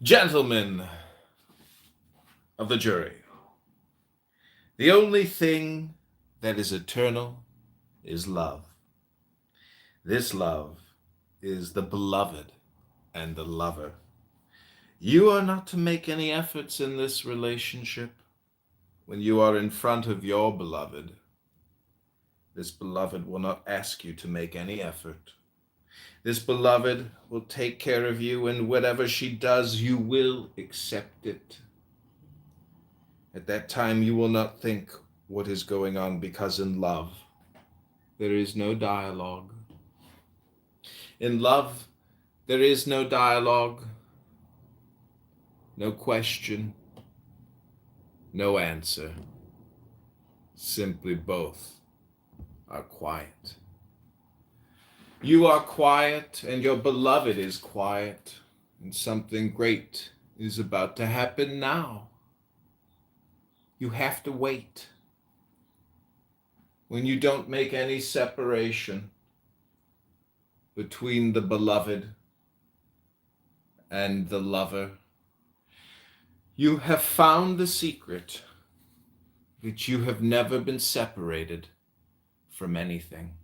Gentlemen of the jury, the only thing that is eternal is love. This love is the beloved and the lover. You are not to make any efforts in this relationship. When you are in front of your beloved, this beloved will not ask you to make any effort. This beloved will take care of you, and whatever she does, you will accept it. At that time, you will not think what is going on, because in love, there is no dialogue. In love, there is no dialogue, no question, no answer. Simply both are quiet. You are quiet, and your beloved is quiet, and something great is about to happen now. You have to wait. when you don't make any separation between the beloved and the lover, you have found the secret that you have never been separated from anything.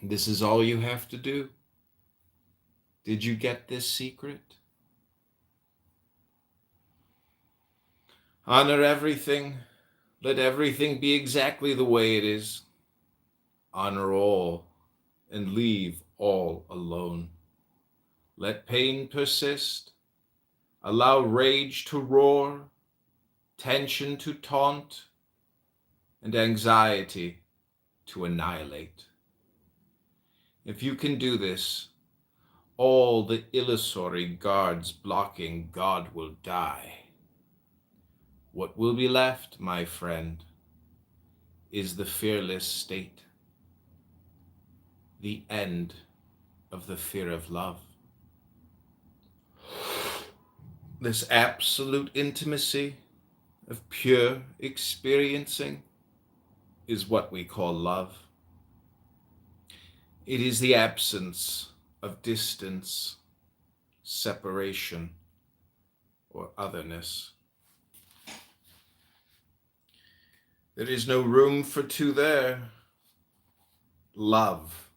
This is all you have to do. Did you get this secret? Honor everything. Let everything be exactly the way it is. Honor all and leave all alone. Let pain persist. Allow rage to roar, tension to taunt, and anxiety to annihilate. If you can do this, all the illusory guards blocking God will die. What will be left, my friend, is the fearless state, the end of the fear of love. This absolute intimacy of pure experiencing is what we call love. It is the absence of distance, separation, or otherness. There is no room for two there. Love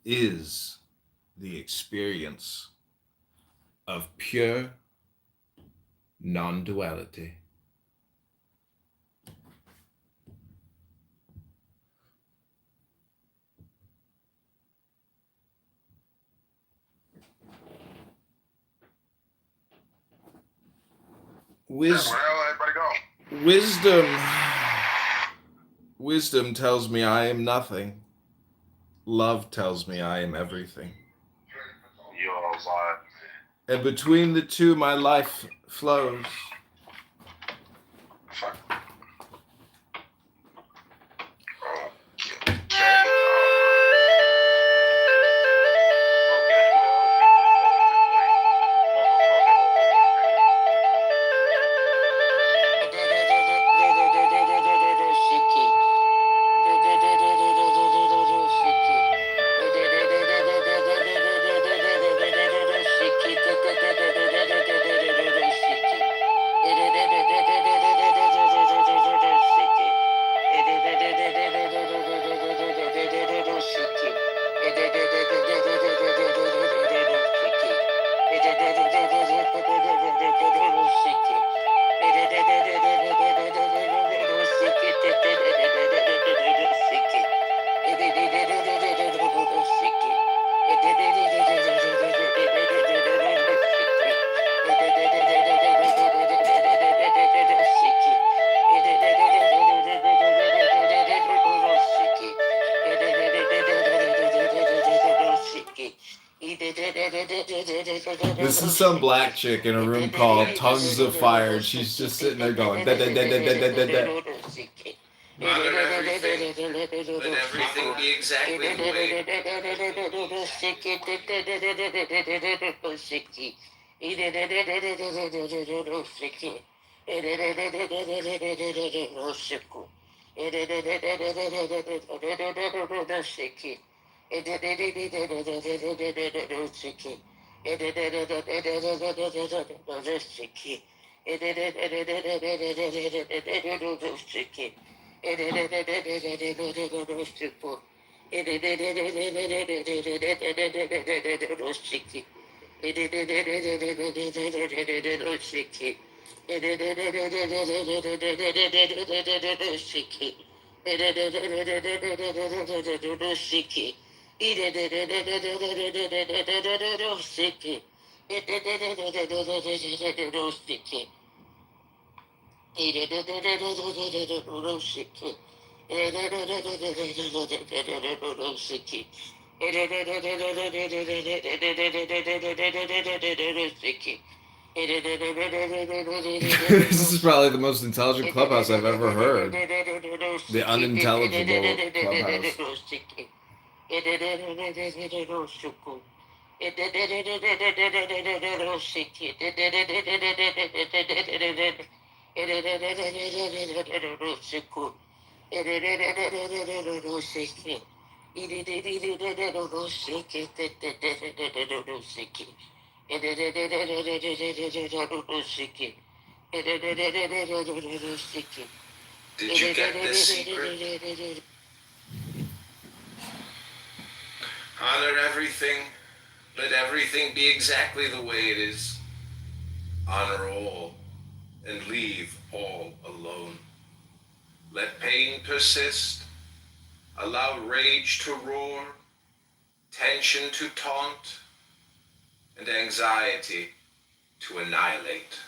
is the experience of pure non-duality. Wisdom tells me I am nothing. Love tells me I am everything. And between the two, my life flows. This is some black chick in a room called Tongues of Fire. She's just sitting there going da da da da da da da da. Honor everything. Let everything be exactly the way. This is probably the most intelligent clubhouse I've ever heard. The unintelligible clubhouse. Did you get this secret? Honor everything. Let everything be exactly the way it is. Honor all and leave all alone. Let pain persist. Allow rage to roar, tension to taunt, and anxiety to annihilate.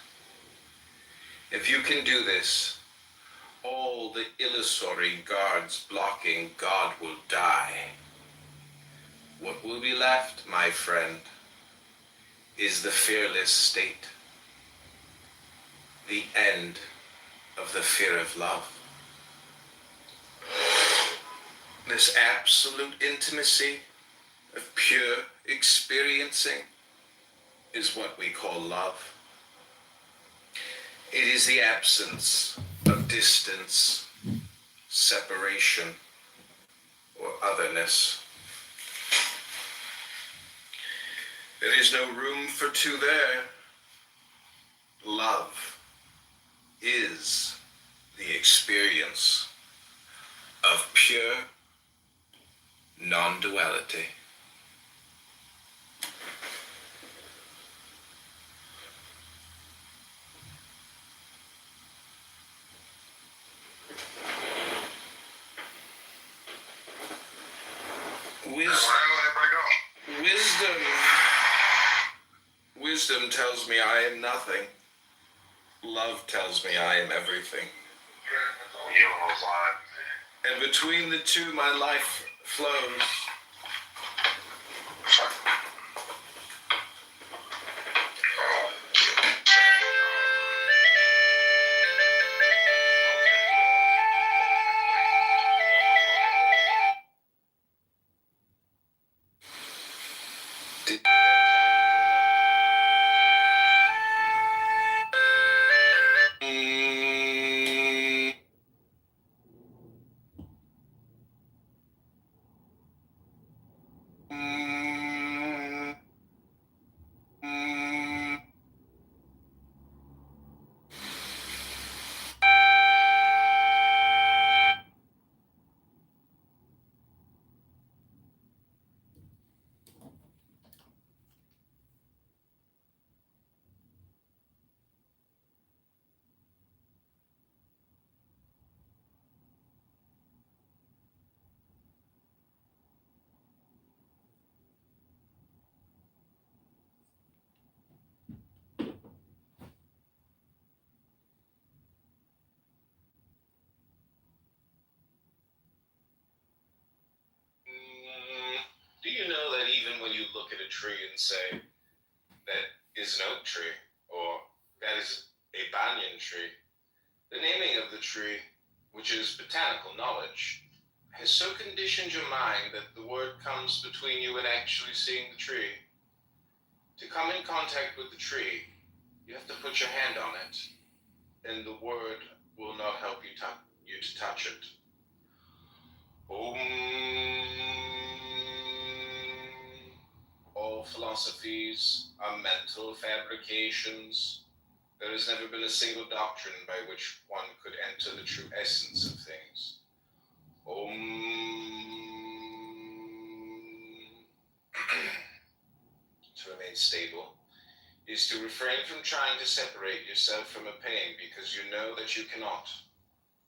If you can do this, all the illusory guards blocking God will die. What will be left, my friend, is the fearless state. The end of the fear of love. This absolute intimacy of pure experiencing is what we call love. It is the absence of distance, separation, or otherness. There is no room for two there. Love is the experience of pure non-duality. Wisdom tells me I am nothing. Love tells me I am everything. And between the two, my life flows. Do you know that even when you look at a tree and say, that is an oak tree, or that is a banyan tree, the naming of the tree, which is botanical knowledge, has so conditioned your mind that the word comes between you and actually seeing the tree. To come in contact with the tree, you have to put your hand on it, and the word will not help you to touch it. All philosophies are mental fabrications. There has never been a single doctrine by which one could enter the true essence of things. To remain stable is to refrain from trying to separate yourself from a pain because you know that you cannot.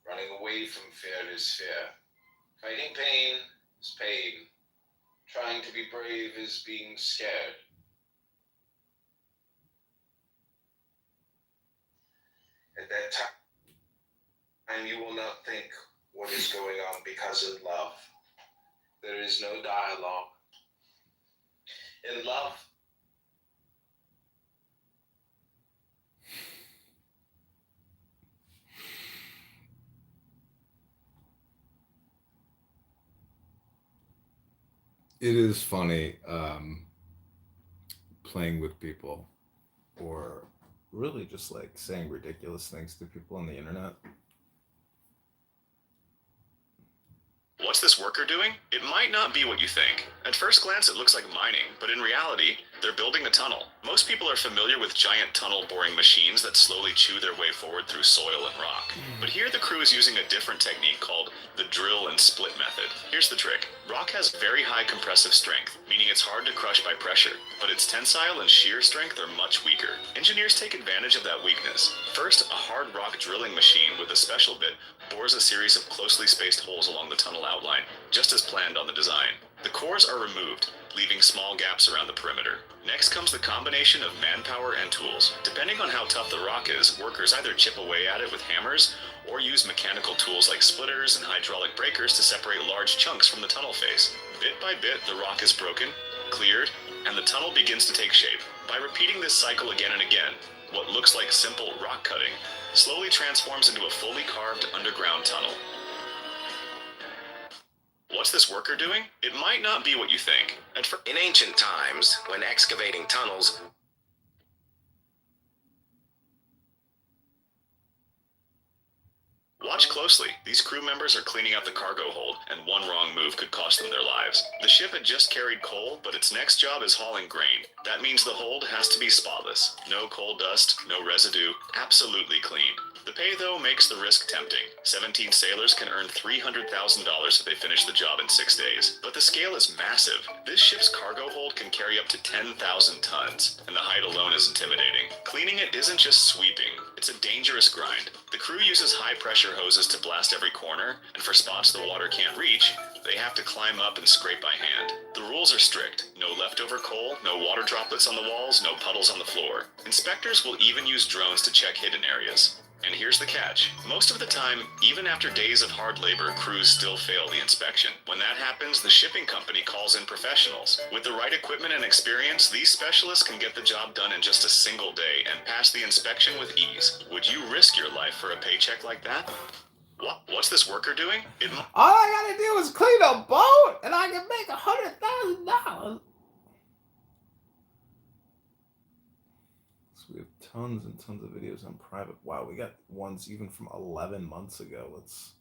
Running away from fear is fear. Fighting pain is pain. Trying to be brave is being scared. At that time, you will not think what is going on because in love, there is no dialogue. In love, it is funny playing with people or really just like saying ridiculous things to people on the internet. What's this worker doing? It might not be what you think. At first glance, it looks like mining, but in reality, they're building a tunnel. Most people are familiar with giant tunnel boring machines that slowly chew their way forward through soil and rock. But here the crew is using a different technique called the drill and split method. Here's the trick. Rock has very high compressive strength, meaning it's hard to crush by pressure, but its tensile and shear strength are much weaker. Engineers take advantage of that weakness. First, a hard rock drilling machine with a special bit bores a series of closely spaced holes along the tunnel outline, just as planned on the design. The cores are removed, leaving small gaps around the perimeter. Next comes the combination of manpower and tools. Depending on how tough the rock is, workers either chip away at it with hammers or use mechanical tools like splitters and hydraulic breakers to separate large chunks from the tunnel face. Bit by bit, the rock is broken, cleared, and the tunnel begins to take shape. By repeating this cycle again and again, what looks like simple rock cutting slowly transforms into a fully carved underground tunnel. What's this worker doing? It might not be what you think. In ancient times, when excavating tunnels, Watch closely. These crew members are cleaning out the cargo hold, and one wrong move could cost them their lives. The ship had just carried coal, but its next job is hauling grain. That means the hold has to be spotless. No coal dust, no residue, absolutely clean. The pay, though, makes the risk tempting. 17 sailors can earn $300,000 if they finish the job in 6 days. But the scale is massive. This ship's cargo hold can carry up to 10,000 tons, and the height alone is intimidating. Cleaning it isn't just sweeping. It's a dangerous grind. The crew uses high-pressure hoses to blast every corner, and for spots the water can't reach, they have to climb up and scrape by hand. The rules are strict. No leftover coal, no water droplets on the walls, no puddles on the floor. Inspectors will even use drones to check hidden areas. And here's the catch. Most of the time, even after days of hard labor, crews still fail the inspection. When that happens, the shipping company calls in professionals. With the right equipment and experience, these specialists can get the job done in just a single day and pass the inspection with ease. Would you risk your life for a paycheck like that? What's this worker doing? All I gotta do is clean a boat, and I can make $100,000. So we have tons and tons of videos on private. Wow, we got ones even from 11 months ago. Let's.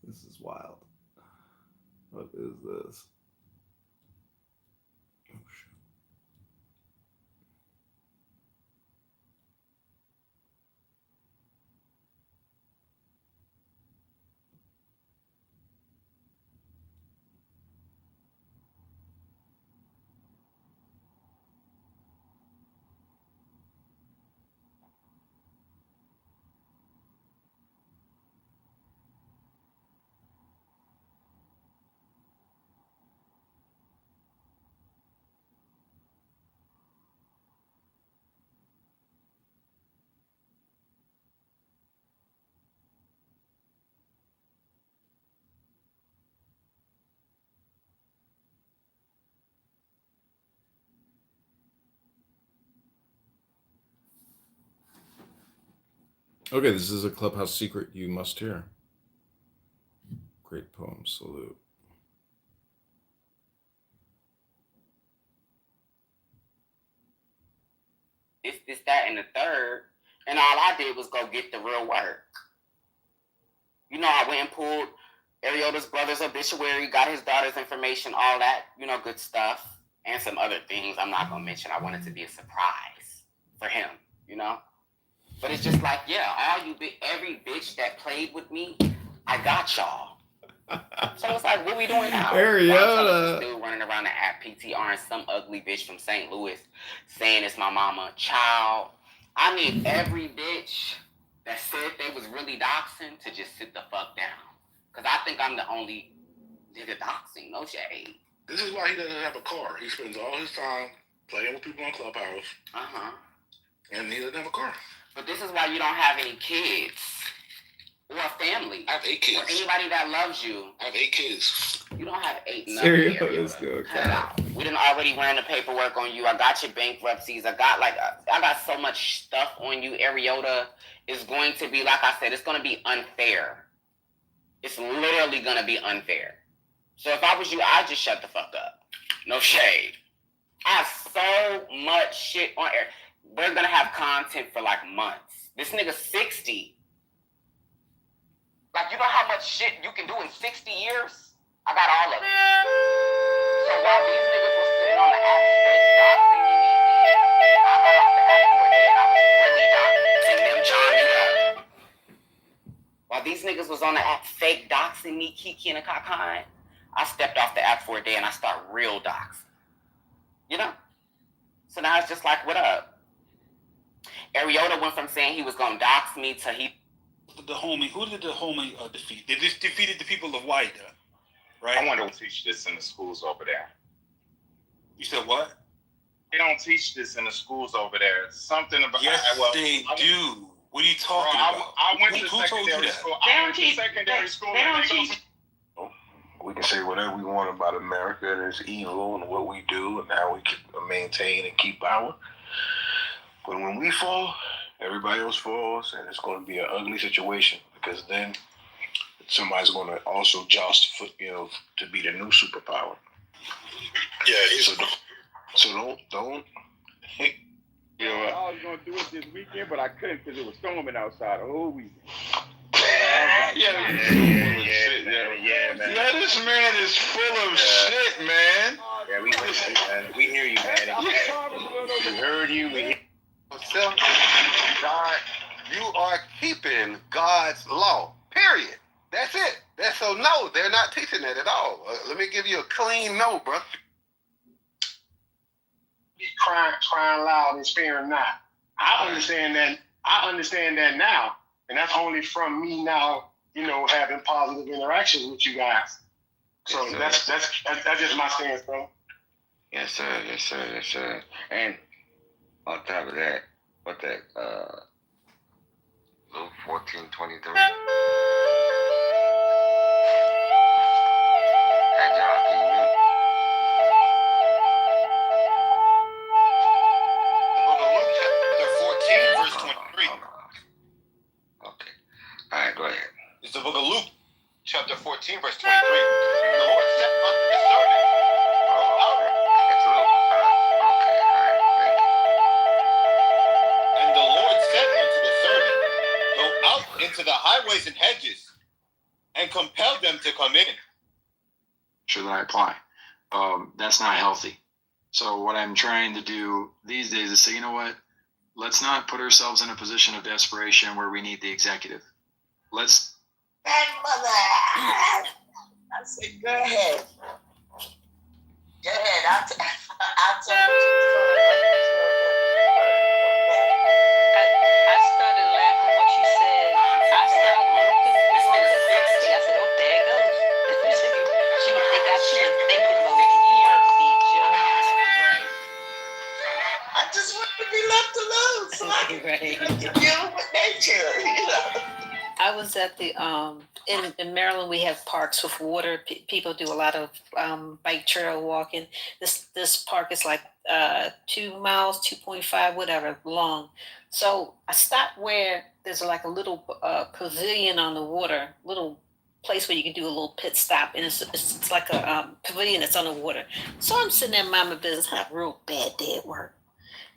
This is wild. What is this? Oh shit. Okay, this is a Clubhouse secret you must hear. Great poem, salute. This, that, and the third, and all I did was go get the real work. You know, I went and pulled Ariota's brother's obituary, got his daughter's information, all that, good stuff, and some other things I'm not gonna mention. I wanted to be a surprise for him, But it's just like, yeah, every bitch that played with me, I got y'all. So it's like, what we doing now? Ariota. This dude running around the app PTR and some ugly bitch from St. Louis saying it's my mama. Child, I need every bitch that said they was really doxing to just sit the fuck down. Because I think I'm the only nigga doxing. No shade. This is why he doesn't have a car. He spends all his time playing with people on Clubhouse. Uh-huh. And he doesn't have a car. But this is why you don't have any kids. Or a family. I have 8 kids. Or anybody that loves you. I have 8 kids. You don't have 8 Serious, good. We done already ran the paperwork on you. I got your bankruptcies. I got so much stuff on you. Ariota is going to be, like I said, it's going to be unfair. It's literally going to be unfair. So if I was you, I'd just shut the fuck up. No shade. I have so much shit on air. We're going to have content for like months. This nigga 60. Like, you know how much much shit you can do in 60 years? I got all of it. So while these niggas were sitting on the app straight doxing me, I got off the app for a day and I was really doxing them, John. While these niggas was on the app fake doxing me, Kiki and Kakai, I stepped off the app for a day and I start real doxing. You know? So now it's just like, what up? Ariota went from saying he was gonna dox me to he. Who did the homie defeat? They just defeated the people of White, right? I want to teach this in the schools over there. You said what? They don't teach this in the schools over there. Something about they do. What are you talking about? I went to Who told you secondary that? school. I went to secondary school. They don't teach. We can say whatever we want about America and its evil and what we do and how we can maintain and keep power. But when we fall, everybody else falls, and it's going to be an ugly situation because then somebody's going to also joust for, to be the new superpower. Yeah, so don't. I was going to do it this weekend, but I couldn't because it was storming outside the whole weekend. Yeah, man. This man is full of shit, man. Yeah, we listen, man. We hear you, man. We heard you. We hear yourself. God, you are keeping God's law. Period. That's it. So no, they're not teaching that at all. Let me give you a clean no, bro. Be crying loud and sparing not. I understand that now, and that's only from me now. Having positive interactions with you guys. So that's just my stance, bro. Yes, sir. And on top of that, what that Luke 14:23. Hey, John, can you hear me? Luke chapter 14, verse 23. Okay. All right, go ahead. It's the book of Luke, chapter 14, verse 23. The Lord said unto the servant, And the Lord said unto the servant, go out into the highways and hedges, and compel them to come in. Should I apply? That's not healthy. So what I'm trying to do these days is say, you know what? Let's not put ourselves in a position of desperation where we need the executive. Let's. Grandmother, I said, go ahead. Go ahead. I'll tell you. I started laughing when she said, I started looking for the 60. I said, oh, there it goes. She would think I shouldn't think about it. You want to be just right. I just want to be left alone so I can deal with nature, I was at the in Maryland. We have parks with water. People do a lot of bike trail walking. This park is like 2 miles, 2.5, whatever long. So I stopped where there's like a little pavilion on the water, little place where you can do a little pit stop, and it's like a pavilion that's on the water. So I'm sitting there minding my business. I had a real bad day at work,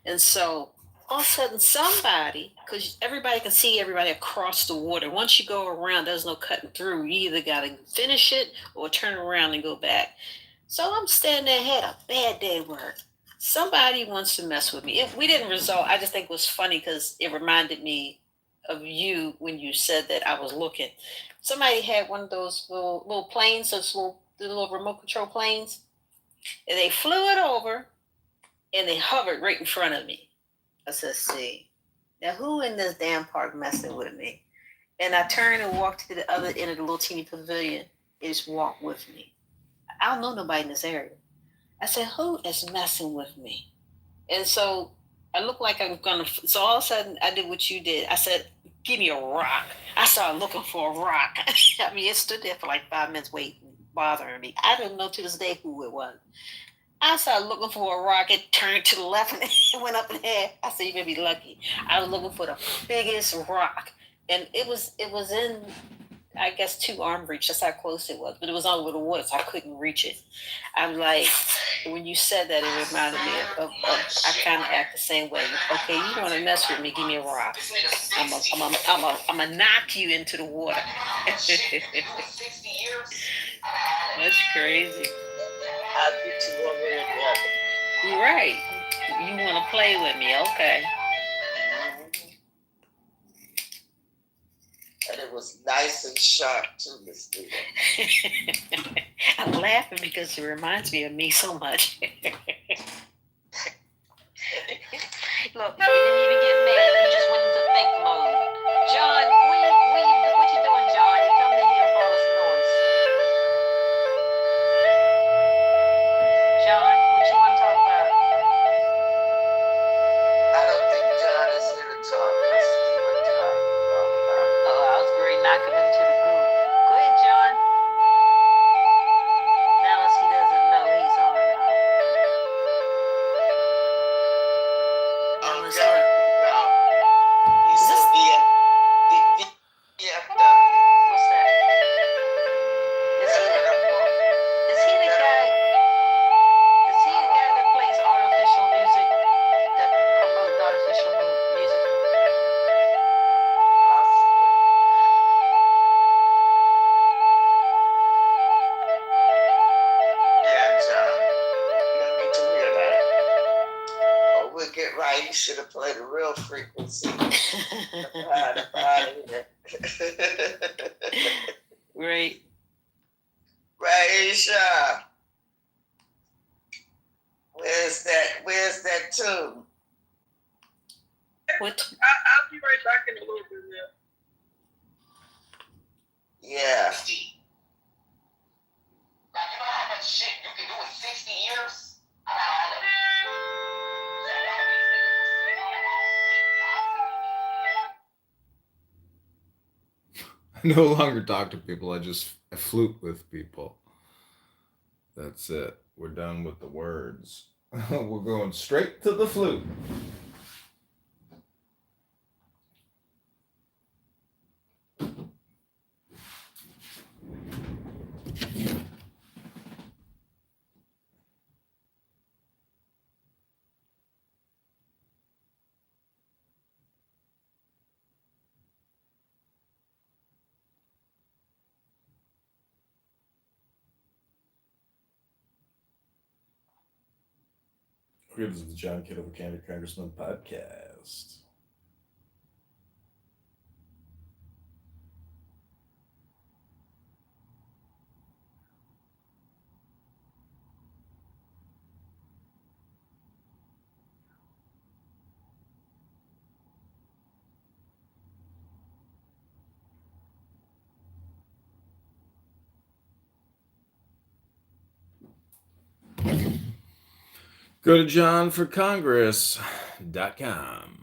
and so. All of a sudden, somebody, because everybody can see everybody across the water. Once you go around, there's no cutting through. You either got to finish it or turn around and go back. So I'm standing there, had a bad day at work. Somebody wants to mess with me. We didn't resolve. I just think it was funny because it reminded me of you when you said that I was looking. Somebody had one of those little planes, those little remote control planes, and they flew it over, and they hovered right in front of me. I said, see, now who in this damn park messing with me? And I turned and walked to the other end of the little teeny pavilion. It just walked with me. I don't know nobody in this area. I said, who is messing with me? And so I looked like I'm going to, so all of a sudden I did what you did. I said, give me a rock. I started looking for a rock. I mean, it stood there for like 5 minutes waiting, bothering me. I don't know to this day who it was. I started looking for a rock. It turned to the left and it went up in the air. I said, you may be lucky. I was looking for the biggest rock. And it was in, I guess, 2 arm reach. That's how close it was. But it was all over the water, so I couldn't reach it. I'm like, when you said that, it reminded me of I kind of act the same way. Okay, you want to mess with me? Give me a rock. I'm a knock you into the water. That's crazy. I'll get you one way or the other. You're right. You want to play with me? Okay. And it was nice and sharp too, Miss Nita. I'm laughing because it reminds me of me so much. Look, you didn't even get mad. You just went into fake mode. John, what you doing, John? You coming in here for all this noise. John, what you want to talk about? I don't think John is here to talk. Let's see what John is talking about. Oh, I was going to knock him into the goo. Go ahead, John. Now he doesn't know he's on. He's in the VFW. What's that? Is he the guy? Is he the guy that plays artificial music? That promotes artificial music? Possibly. Yeah, John. No need to hear that. Oh, we'll get right. You should have played a real frequency. Right. Raisha. Where's that tune? What? I'll be right back in a little bit. Yeah. Now, you know how much shit you can do in 60 years? I no longer talk to people. I flute with people. That's it. We're done with the words. We're going straight to the flute. This is the John Kitover Candid Congressman podcast. Go to johnforcongress.com.